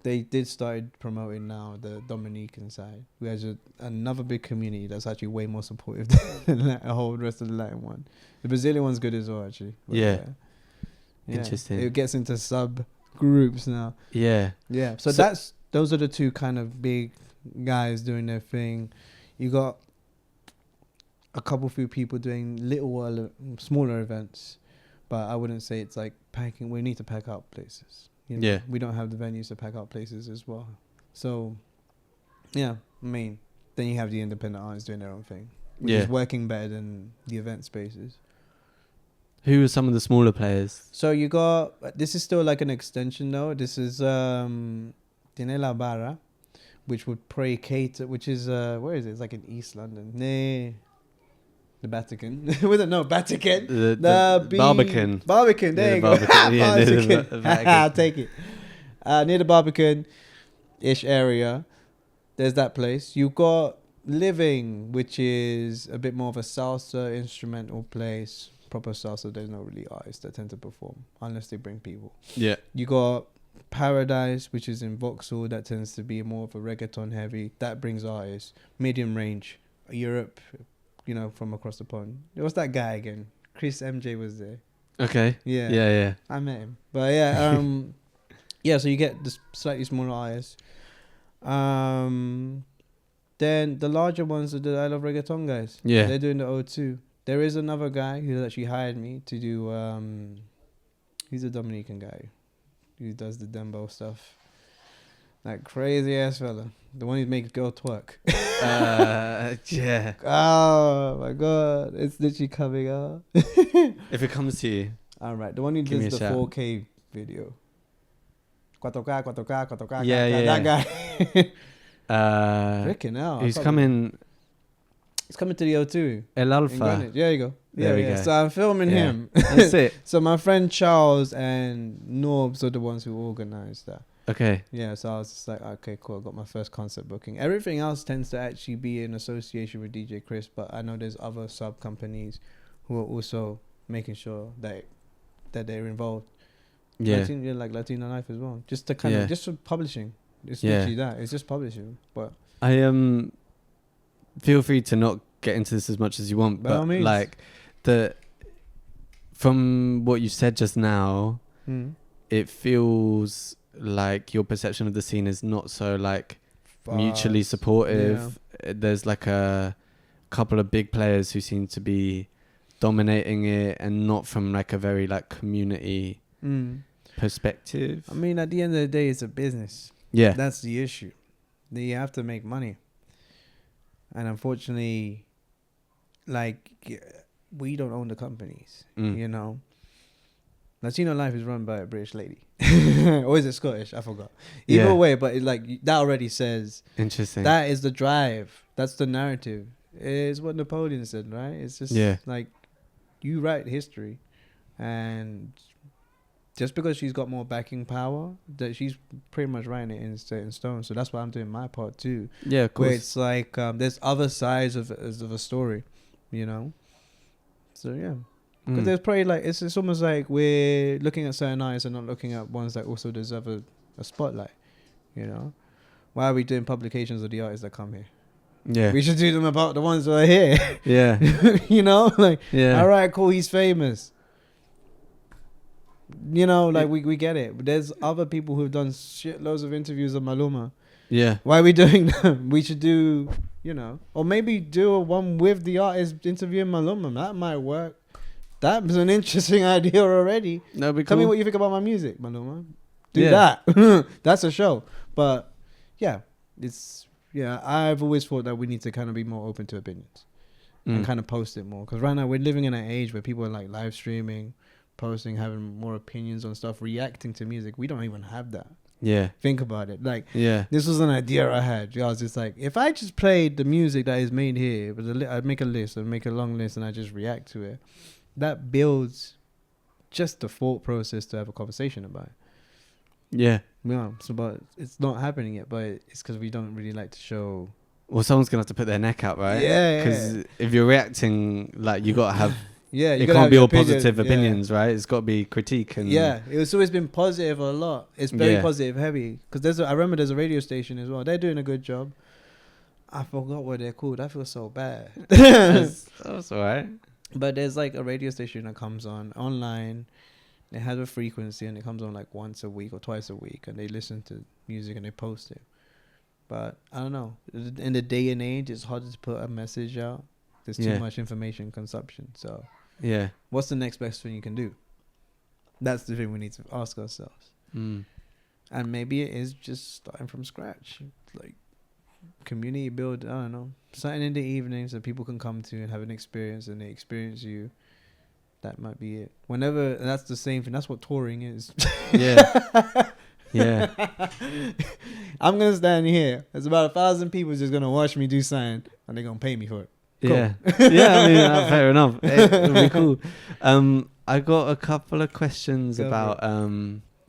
B: they did start promoting now the Dominican side, who has another big community that's actually way more supportive than the whole rest of the Latin one. The Brazilian one's good as well, actually. But
A: yeah. Interesting.
B: It gets into sub groups now.
A: Yeah.
B: Yeah. So those are the two kind of big guys doing their thing. You got a few people doing smaller events, but I wouldn't say it's like packing. We need to pack out places. You know?
A: Yeah.
B: We don't have the venues to pack out places as well. So, yeah, I mean, then you have the independent artists doing their own thing, which is working better than the event spaces.
A: Who are some of the smaller players?
B: So you got, this is still like an extension though. This is Tiene la Barra, which would cater, which is, where is it? It's like in East London. The Vatican. Vatican.
A: The Barbican.
B: Barbican, there you go. Barbican. I'll take it. Near the Barbican-ish area, there's that place. You've got Living, which is a bit more of a salsa instrumental place. Proper salsa, there's no really artists that tend to perform unless they bring people. Yeah. You got Paradise, which is in Vauxhall, that tends to be more of a reggaeton heavy. That brings artists. Medium range, Europe, you know, from across the pond. What's that guy again? Chris MJ was there.
A: Okay. Yeah.
B: I met him. But yeah, yeah, so you get the slightly smaller artists. Then the larger ones are the I Love Reggaeton guys. Yeah. They're doing the O2. There is another guy who actually hired me to do, he's a Dominican guy who does the dembo stuff. That crazy ass fella. The one who makes girl twerk. Yeah. Oh my god. It's literally coming out.
A: If it comes to you.
B: Alright. The one who does the 4K video. 4K.
A: Yeah.
B: That guy. Freaking hell.
A: He's coming.
B: He's coming to the O2.
A: El Alfa.
B: There you go.
A: There we go.
B: So I'm filming him.
A: That's it.
B: So my friend Charles and Norbs are the ones who organized that.
A: Okay.
B: Yeah, so I was just like, okay, cool. I got my first concert booking. Everything else tends to actually be in association with DJ Chris, but I know there's other sub companies who are also making sure that they're involved.
A: Yeah.
B: Like Latino Life as well. Just to kind of just for publishing. It's literally that. It's just publishing. But
A: I feel free to not get into this as much as you want, but like from what you said just now, it feels like your perception of the scene is not so like mutually supportive. There's like a couple of big players who seem to be dominating it, and not from like a very like community perspective.
B: I mean, at the end of the day, it's a business.
A: Yeah,
B: that's the issue. You have to make money, and unfortunately, like, we don't own the companies. You know, Latino Life is run by a British lady. Or is it Scottish? I forgot. Either way, but that already says. Interesting. That is the drive. That's the narrative. It's what Napoleon said, right? It's just like, you write history, and just because she's got more backing power, that she's pretty much writing it in set in stone. So that's why I'm doing my part too. Yeah, of course. Where it's like there's other sides of a story, you know. So yeah. Because there's probably like it's almost like we're looking at certain artists and not looking at ones that also deserve a spotlight. You know, why are we doing publications of the artists that come here? Yeah, we should do them about the ones that are here. Yeah, you know, like all right, cool, he's famous. You know, like we get it. But there's other people who've done shitloads of interviews of Maluma. Yeah, why are we doing them? We should do, you know, or maybe do one with the artist interviewing Maluma. That might work. That was an interesting idea already. That'd be cool. Tell me what you think about my music, Maluma. Do that. That's a show. But yeah, it's I've always thought that we need to kind of be more open to opinions and kind of post it more. Because right now we're living in an age where people are like live streaming, posting, having more opinions on stuff, reacting to music. We don't even have that.
A: Yeah.
B: Think about it. Like,
A: Yeah.
B: this was an idea I had. I was just like, if I just played the music that is made here, but I'd make a list, I'd make a long list, and I just react to it. That builds just the thought process to have a conversation about it.
A: Yeah.
B: Yeah. So, but it's not happening yet. But it's because we don't really like to show.
A: Well, someone's gonna have to put their neck out, right?
B: Yeah.
A: Because if you're reacting, like, you gotta have.
B: Yeah, you
A: it
B: gotta
A: can't
B: have
A: be
B: your
A: all
B: opinion.
A: positive opinions, right? It's got to be critique and
B: It's always been positive a lot. It's very positive heavy. Because I remember there's a radio station as well. They're doing a good job. I forgot what they're called. I feel so bad.
A: that's all right.
B: But there's like a radio station that comes on online. It has a frequency and it comes on like once a week or twice a week, and they listen to music and they post it. But I don't know. In the day and age, it's hard to put a message out. There's too much information consumption. So what's the next best thing you can do? That's the thing we need to ask ourselves. And maybe it is just starting from scratch, like community build. I don't know, something in the evenings that people can come to and have an experience, and they experience you. That might be it. Whenever, and that's the same thing. That's what touring is. Yeah. I'm gonna stand here. There's about 1,000 people just gonna watch me do something, and they're gonna pay me for it. Cool.
A: Yeah. I mean, fair enough. It'll be cool. I got a couple of questions about.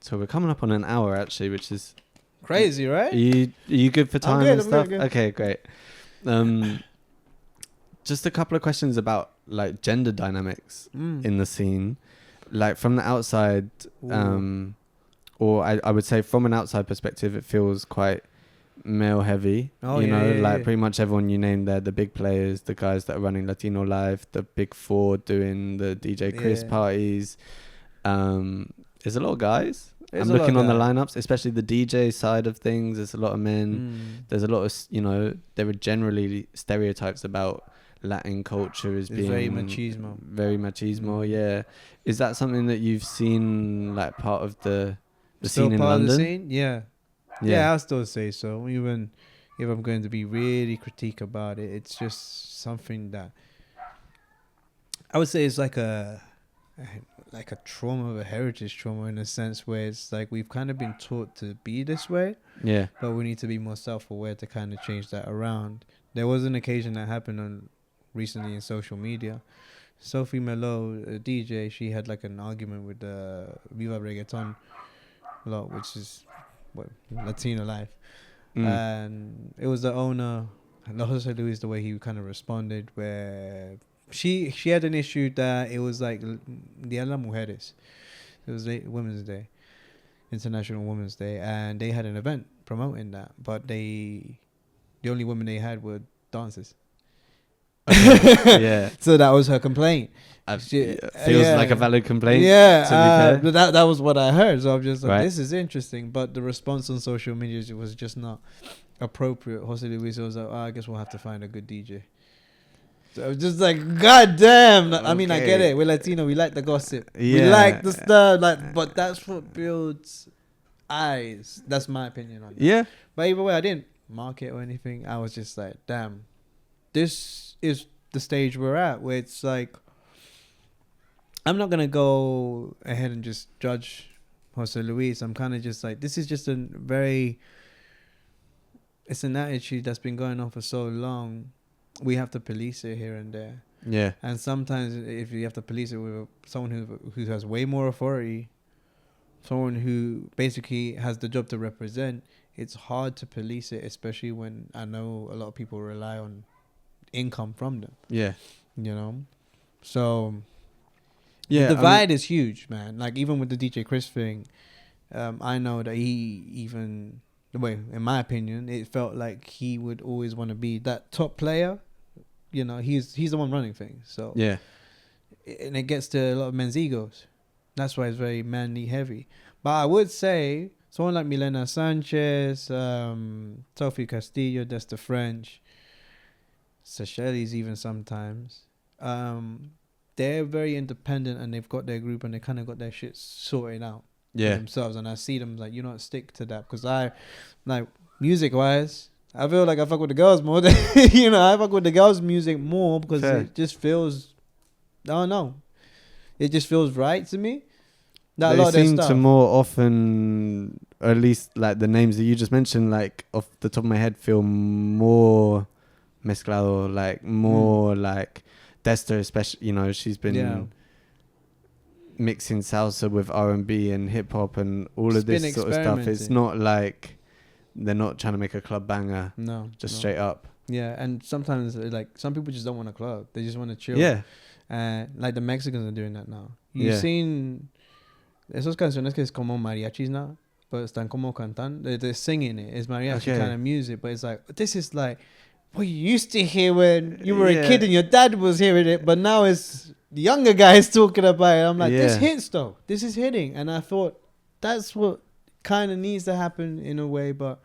A: So we're coming up on an hour actually, which is
B: crazy, right?
A: Are you good for time and stuff?
B: Good.
A: Okay, great. Just a couple of questions about like gender dynamics in the scene, like from the outside, or I would say from an outside perspective, it feels quite male heavy. Pretty much everyone you named there, the big players, the guys that are running Latino Live, the big four doing the DJ Chris parties. There's a lot of guys. I'm looking on the lineups, especially the DJ side of things. There's a lot of men. There's a lot of, there are generally stereotypes about Latin culture as being
B: very machismo.
A: Very machismo, yeah. Is that something that you've seen, like, part of the scene in London?
B: The scene? Yeah, I'll still say so. Even if I'm going to be really critique about it, it's just something that I would say is like a trauma, a heritage trauma, in a sense where it's like we've kind of been taught to be this way. Yeah. But we need to be more self-aware to kind of change that around. There was an occasion that happened recently in social media. Sophie Melo, a DJ, she had like an argument with Viva Reggaeton a lot, which is Latino Life. And it was the owner, and Jose Luis, the way he kind of responded, where she had an issue that it was like Dia de las Mujeres. It was Women's Day, International Women's Day, and they had an event promoting that, but the only women they had were dancers. Okay. So that was her complaint.
A: Feels like a valid complaint.
B: But that was what I heard. So I'm just like, this is interesting. But the response on social media was just not appropriate. Jose Luis was like, I guess we'll have to find a good DJ. So I was just like, God damn. I mean, I get it. We're Latino. We like the gossip. We like the stuff. But that's what builds eyes. That's my opinion on it. Yeah. But either way, I didn't mark it or anything. I was just like, damn. This is the stage we're at, where it's like, I'm not going to go ahead and just judge Jose Luis. I'm kind of just like, this is just it's an attitude that's been going on for so long. We have to police it here and there. Yeah. And sometimes if you have to police it with someone who has way more authority, someone who basically has the job to represent, it's hard to police it, especially when I know a lot of people rely on income from them. Yeah. So the divide is huge, man. Like, even with the DJ Chris thing, I know that in my opinion, it felt like he would always want to be that top player. He's the one running things. So yeah. And it gets to a lot of men's egos. That's why it's very manly heavy. But I would say someone like Milena Sanchez, Sophie Castillo, that's the French, Seychelles even sometimes, they're very independent, and they've got their group, and they kind of got their shit sorted out themselves. And I see them like, stick to that, because I, like, music wise, I feel like I fuck with the girls more than I fuck with the girls' music more because
A: Fair.
B: it just feels, I don't know, it just feels right to me. That a
A: They
B: lot of their
A: seem to
B: stuff.
A: more often, or at least like the names that you just mentioned, like off the top of my head, feel more mezclado, like more like Desta, especially. She's been
B: Yeah.
A: mixing salsa with R&B and hip hop and all of
B: It's
A: this
B: been
A: sort of stuff. It's
B: experimenting.
A: not like they're not trying to make a club banger,
B: No,
A: just
B: no.
A: straight up.
B: Yeah, and sometimes like some people just don't want a club; they just want to chill.
A: Yeah,
B: Like the Mexicans are doing that now. You've
A: Yeah.
B: seen esos canciones que es como mariachis now, but están como cantando. They're singing it. It's mariachi
A: Okay.
B: kind of music, but it's like this is like what you used to hear when you were a
A: Yeah.
B: kid and your dad was hearing it, but now it's the younger guys talking about it. I'm like, this
A: Yeah.
B: hits though. This is hitting, and I thought that's what kind of needs to happen in a way, but.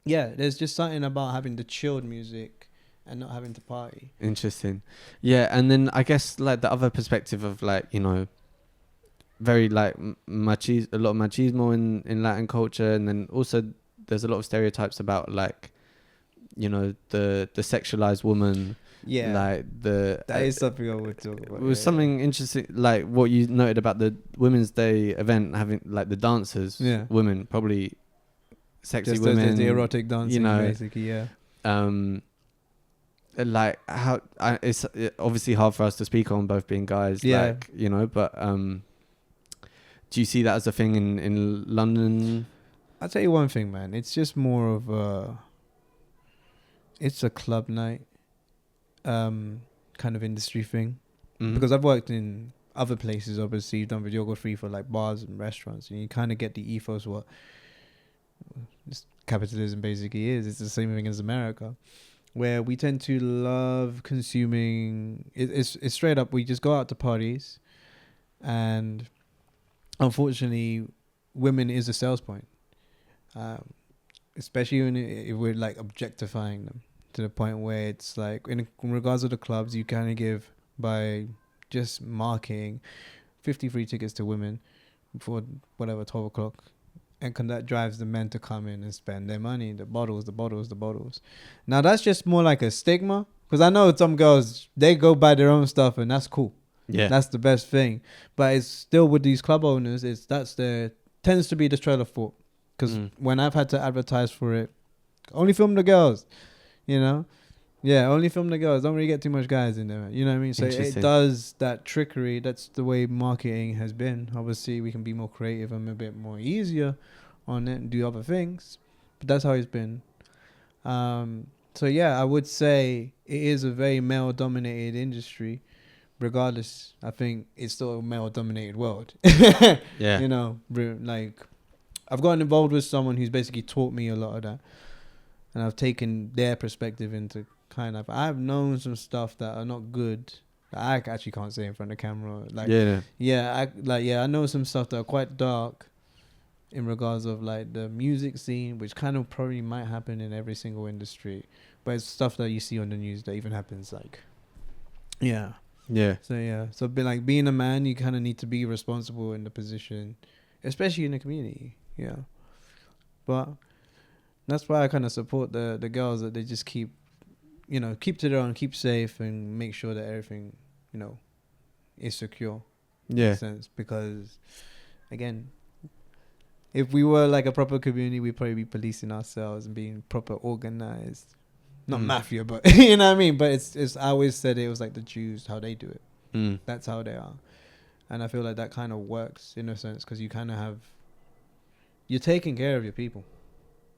B: Yeah, there's just something about having the chilled music and not having to party.
A: Interesting. Yeah, and then I guess like the other perspective of like, very like a lot of machismo in Latin culture, and then also there's a lot of stereotypes about like, the sexualized woman.
B: Yeah,
A: Like
B: that is something I would talk about.
A: It was something interesting, like what you noted about the Women's Day event, having like the dancers, women, probably sexy
B: just
A: women,
B: the erotic dancing, basically, yeah.
A: Like how it's obviously hard for us to speak on, both being guys,
B: Yeah.
A: like, but do you see that as a thing in London?
B: I'll tell you one thing, man. It's just more of it's a club night kind of industry thing.
A: Mhm.
B: Because I've worked in other places, obviously. You've done videography for like bars and restaurants, and you kind of get the ethos what capitalism basically is. It's the same thing as America, where we tend to love consuming. It's straight up. We just go out to parties, and unfortunately, women is a sales point, especially if we're like objectifying them to the point where it's like in regards to the clubs, you kind of give by just marketing 50 free tickets to women before whatever 12 o'clock. And that drives the men to come in and spend their money, the bottles. Now, that's just more like a stigma. Because I know some girls, they go buy their own stuff and that's cool.
A: Yeah.
B: That's the best thing. But it's still with these club owners, tends to be the trailer thought. Because when I've had to advertise for it, only film the girls, Yeah, only film the girls. Don't really get too much guys in there. You know what I mean? So it does that trickery. That's the way marketing has been. Obviously, we can be more creative and a bit more easier on it and do other things. But that's how it's been. So yeah, I would say it is a very male-dominated industry. Regardless, I think it's still a male-dominated world.
A: Yeah.
B: Like I've gotten involved with someone who's basically taught me a lot of that. And I've taken their perspective into I've known some stuff that are not good that I actually can't say in front of the camera. I know some stuff that are quite dark in regards of like the music scene, which kind of probably might happen in every single industry, but it's stuff that you see on the news that even happens
A: Yeah.
B: So being a man, you kind of need to be responsible in the position, especially in the community. Yeah, but that's why I kind of support the girls, that they just keep to their own, keep safe, and make sure that everything, is secure.
A: Yeah.
B: In a sense, because, again, if we were like a proper community, we'd probably be policing ourselves and being proper organized. Not mafia, but you know what I mean? But it's I always said it was like the Jews, how they do it. That's how they are. And I feel like that kind of works in a sense, because you kind of you're taking care of your people.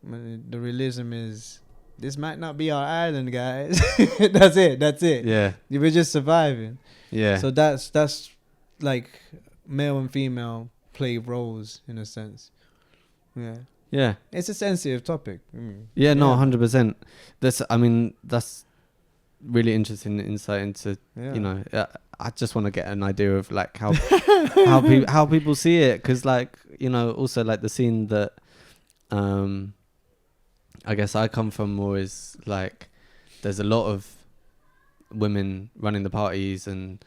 B: The realism is, this might not be our island, guys. That's it.
A: Yeah.
B: We're just surviving.
A: Yeah.
B: So that's like male and female play roles in a sense. Yeah.
A: Yeah.
B: It's a sensitive topic.
A: Yeah, no, 100%. That's really interesting insight into, I just want to get an idea of like how how people see it, because like, also like the scene that I guess I come from more is like there's a lot of women running the parties and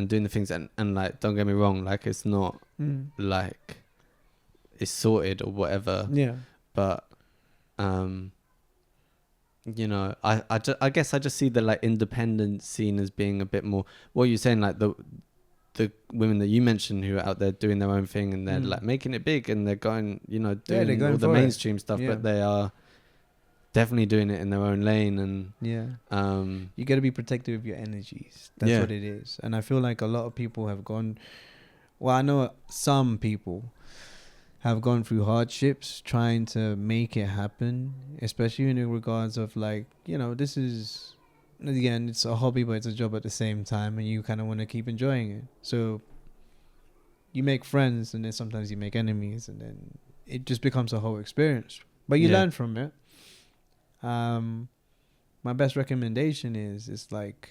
A: doing the things, and like, don't get me wrong, like it's not like it's sorted or whatever,
B: Yeah.
A: but you know, I guess I just see the like independent scene as being a bit more what you're saying, like the women that you mentioned who are out there doing their own thing and they're like making it big and they're going, you know,
B: they're
A: doing
B: going
A: all the
B: for it.
A: mainstream stuff, but they are definitely doing it in their own lane. And
B: you got to be protective of your energies. That's what it is. And I feel like a lot of people have gone, well, I know some people have gone through hardships trying to make it happen, especially in regards of like, you know, this is, again, it's a hobby, but it's a job at the same time, and you kind of want to keep enjoying it. So you make friends, and then sometimes you make enemies, and then it just becomes a whole experience. But you learn from it. My best recommendation is like,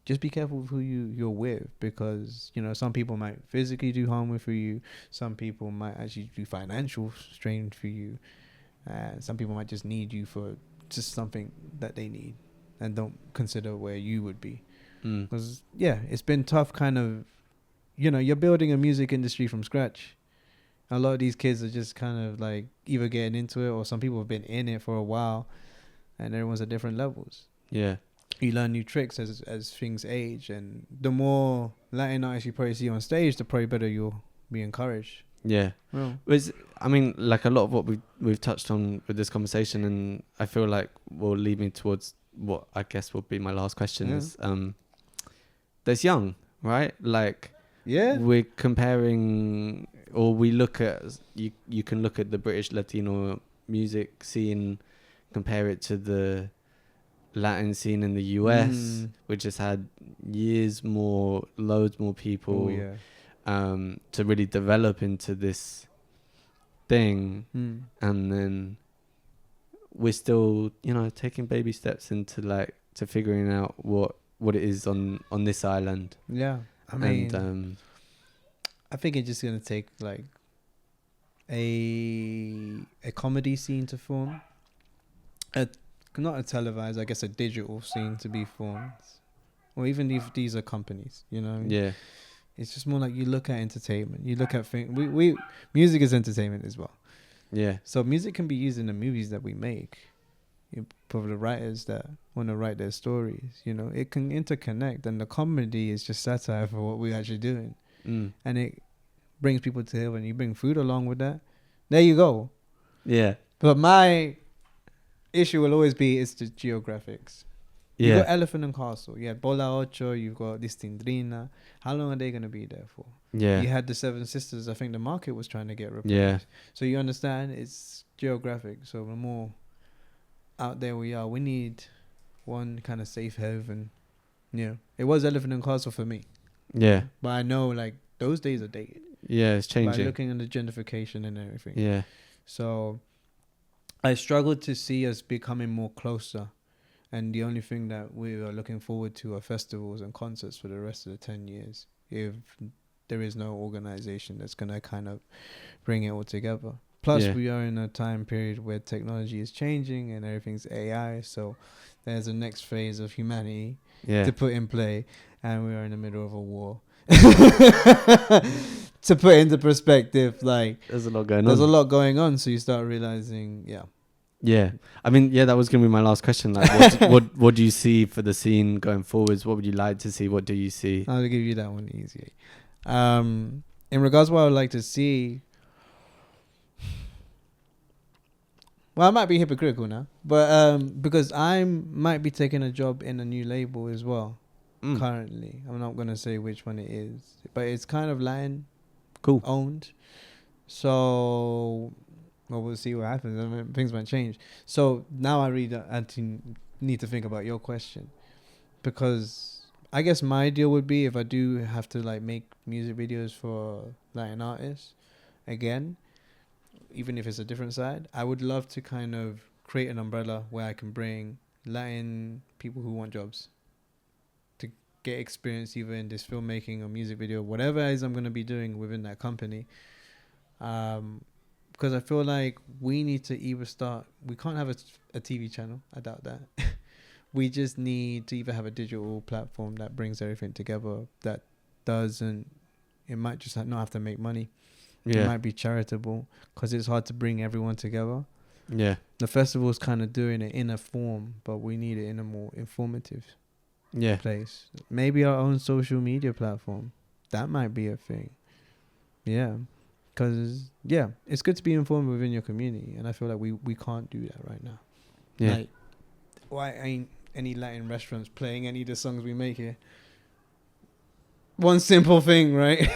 B: just be careful with who you're with, because, you know, some people might physically do harm for you. Some people might actually do financial strain for you. Some people might just need you for just something that they need and don't consider where you would be. Because, it's been tough kind of, you know, you're building a music industry from scratch. A lot of these kids are just kind of like either getting into it, or some people have been in it for a while, and everyone's at different levels. Yeah. You learn new tricks as things age, and the more Latin artists you probably see on stage, the probably better you'll be encouraged. Yeah. Well,
A: I mean, like a lot of what we've touched on with this conversation, and I feel like will lead me towards what I guess will be my last question is, there's young, right? Like, we're comparing, or we look at, you can look at the British Latino music scene, compare it to the Latin scene in the US, which has had loads more people to really develop into this thing, and then we're still, you know, taking baby steps into like to figuring out what it is on this island.
B: I mean, I think it's just gonna take like a comedy scene to form, not a televised, I guess a digital scene to be formed, or even if these are companies, you know. It's just more like you look at entertainment, you look at things. We music is entertainment as well. So music can be used in the movies that we make, for the writers that want to write their stories. You know, it can interconnect, and the comedy is just satire for what we're actually doing, and it brings people together. And you bring food along with that, there you go. But my issue will always be it's the geographics. You've got Elephant and Castle, you had Bola Ocho, you've got Distindrina. How long are they going to be there for? You had the Seven Sisters. I think the market was trying to get replaced. So you understand, it's geographic. So the more out there we are, we need one kind of safe haven. It was Elephant and Castle for me. But I know like those days are dated. It's changing. By looking at the gentrification and everything. So I struggled to see us becoming more closer, and the only thing that we are looking forward to are festivals and concerts for the rest of the 10 years, if there is no organization that's going to kind of bring it all together. Plus, we are in a time period where technology is changing and everything's AI, so there's a next phase of humanity to put in play, and we are in the middle of a war. To put into perspective, like there's a lot going on, so you start realizing,
A: I mean, that was gonna be my last question. Like, what do you see for the scene going forwards? What would you like to see? What do you see?
B: I'll give you that one easy. In regards to what I would like to see, well, I might be hypocritical now, but because I might be taking a job in a new label as well. Currently, I'm not gonna say which one it is, but it's kind of Latin owned. So, well, we'll see what happens. I mean, things might change. So now I really need to think about your question, because I guess my ideal would be, if I do have to like make music videos for Latin artists again, even if it's a different side, I would love to kind of create an umbrella where I can bring Latin people who want jobs to get experience either in this filmmaking or music video, whatever it is I'm going to be doing within that company. Because I feel like we need to either start, we can't have a TV channel, I doubt that. We just need to either have a digital platform that brings everything together, that doesn't, it might just not have to make money. It might be charitable, because it's hard to bring everyone together.
A: Yeah.
B: The festival's kind of doing it in a form, but we need it in a more informative
A: Yeah.
B: place. Maybe our own social media platform. That might be a thing. Yeah. Because, yeah, it's good to be informed within your community. And I feel like we can't do that right now.
A: Yeah.
B: Like, why ain't any Latin restaurants playing any of the songs we make here? One simple thing, right?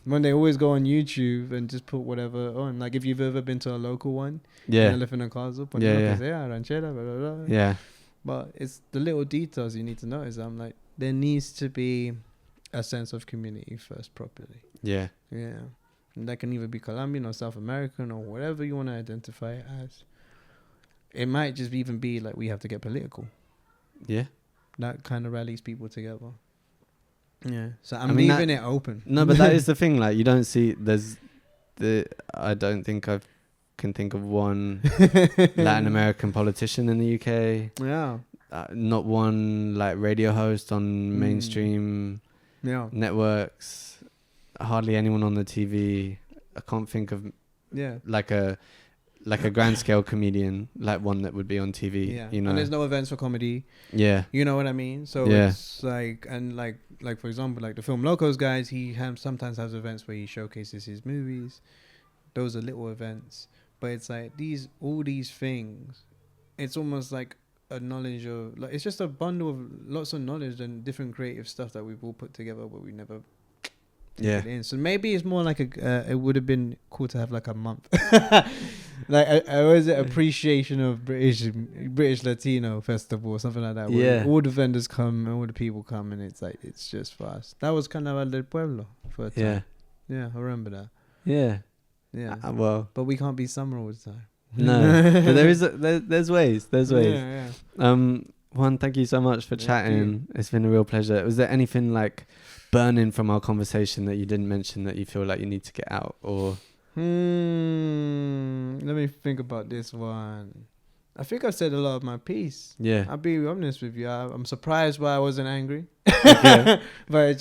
B: When they always go on YouTube and just put whatever on. Like, if you've ever been to a local one,
A: Yeah.
B: Elephant and Castle, ranchera, blah, blah, blah.
A: Yeah.
B: But it's the little details you need to notice. I'm like, there needs to be a sense of community first properly.
A: Yeah.
B: Yeah. And that can either be Colombian or South American or whatever you want to identify it as. It might just even be like we have to get political.
A: Yeah.
B: That kind of rallies people together. Yeah. So
A: I
B: I'm
A: mean,
B: leaving it open.
A: No, but that is the thing. Like, you don't see, I don't think can think of one Latin American politician in the UK.
B: Yeah.
A: Not one like radio host on mainstream networks. Hardly anyone on the TV. I can't think of like a grand scale comedian, like one that would be on TV.
B: Yeah.
A: You know,
B: And there's no events for comedy.
A: Yeah.
B: You know what I mean? So it's like, and like for example, like the Film Locos guys, he sometimes has events where he showcases his movies. Those are little events. But it's like all these things, it's almost like a knowledge of, like, it's just a bundle of lots of knowledge and different creative stuff that we've all put together, but we never get in. So maybe it's more like it would have been cool to have like a month. Like I was an appreciation of British Latino festival or something like that. Where all the vendors come and all the people come, and it's like, it's just fast. That was Carnaval del Pueblo for a time. Yeah, I remember that.
A: Yeah.
B: Yeah.
A: Well,
B: but we can't be summer all the time.
A: No, but there's ways. There's ways.
B: Yeah.
A: Juan, thank you so much for chatting. It's been a real pleasure. Was there anything like burning from our conversation that you didn't mention that you feel like you need to get out, or?
B: Let me think about this one. I think I've said a lot of my piece.
A: Yeah.
B: I'll be honest with you. I'm surprised why I wasn't angry. But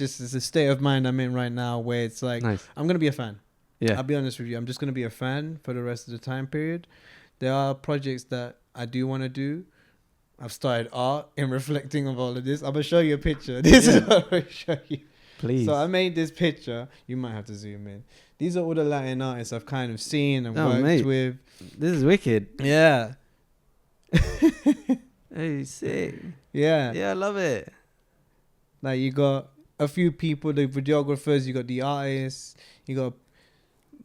B: it's a state of mind I'm in right now where it's like, I'm going to be a fan.
A: Yeah.
B: I'll be honest with you. I'm just going to be a fan for the rest of the time period. There are projects that I do want to do. I've started art in reflecting of all of this. I'm going to show you a picture. This is what I'm going to show you.
A: Please.
B: So I made this picture. You might have to zoom in. These are all the Latin artists I've kind of seen and worked with.
A: This is wicked.
B: Yeah.
A: Hey, sick.
B: Yeah.
A: Yeah, I love it.
B: Like, you got a few people, the videographers, you got the artists, you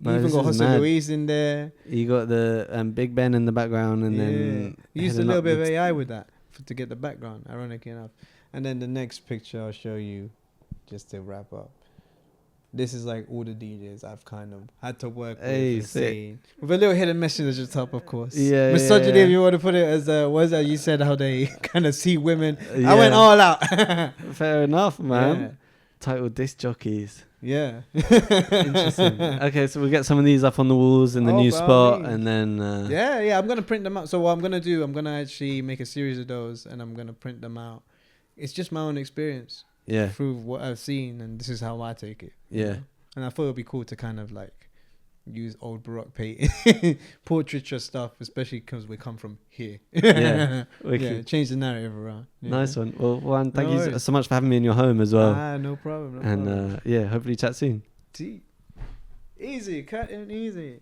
B: even got Jose Luis in there.
A: You got the Big Ben in the background, and then
B: you used a little bit of AI with that to get the background, ironically enough. And then the next picture I'll show you, just to wrap up. This is like all the DJs I've kind of had to work with, with a little hidden message at the top, of course.
A: Yeah,
B: misogyny, if you want to put it as what is that you said, how they kind of see women. I went all out.
A: Fair enough, man. Titled Disc Jockeys.
B: Yeah.
A: Interesting. Okay, so we'll get some of these up on the walls in the new spot, and then
B: yeah, I'm gonna print them out. So what I'm gonna do, I'm gonna actually make a series of those, and I'm gonna print them out. It's just my own experience.
A: Yeah.
B: Through what I've seen, and this is how I take it.
A: Yeah.
B: Know? And I thought it'd be cool to kind of like use old Baroque painting, portraiture stuff, especially because we come from here.
A: Yeah.
B: Change the narrative around.
A: Nice one. Well, Juan, thank you so much for having me in your home as well.
B: No problem.
A: And hopefully chat soon.
B: Easy, cut and easy.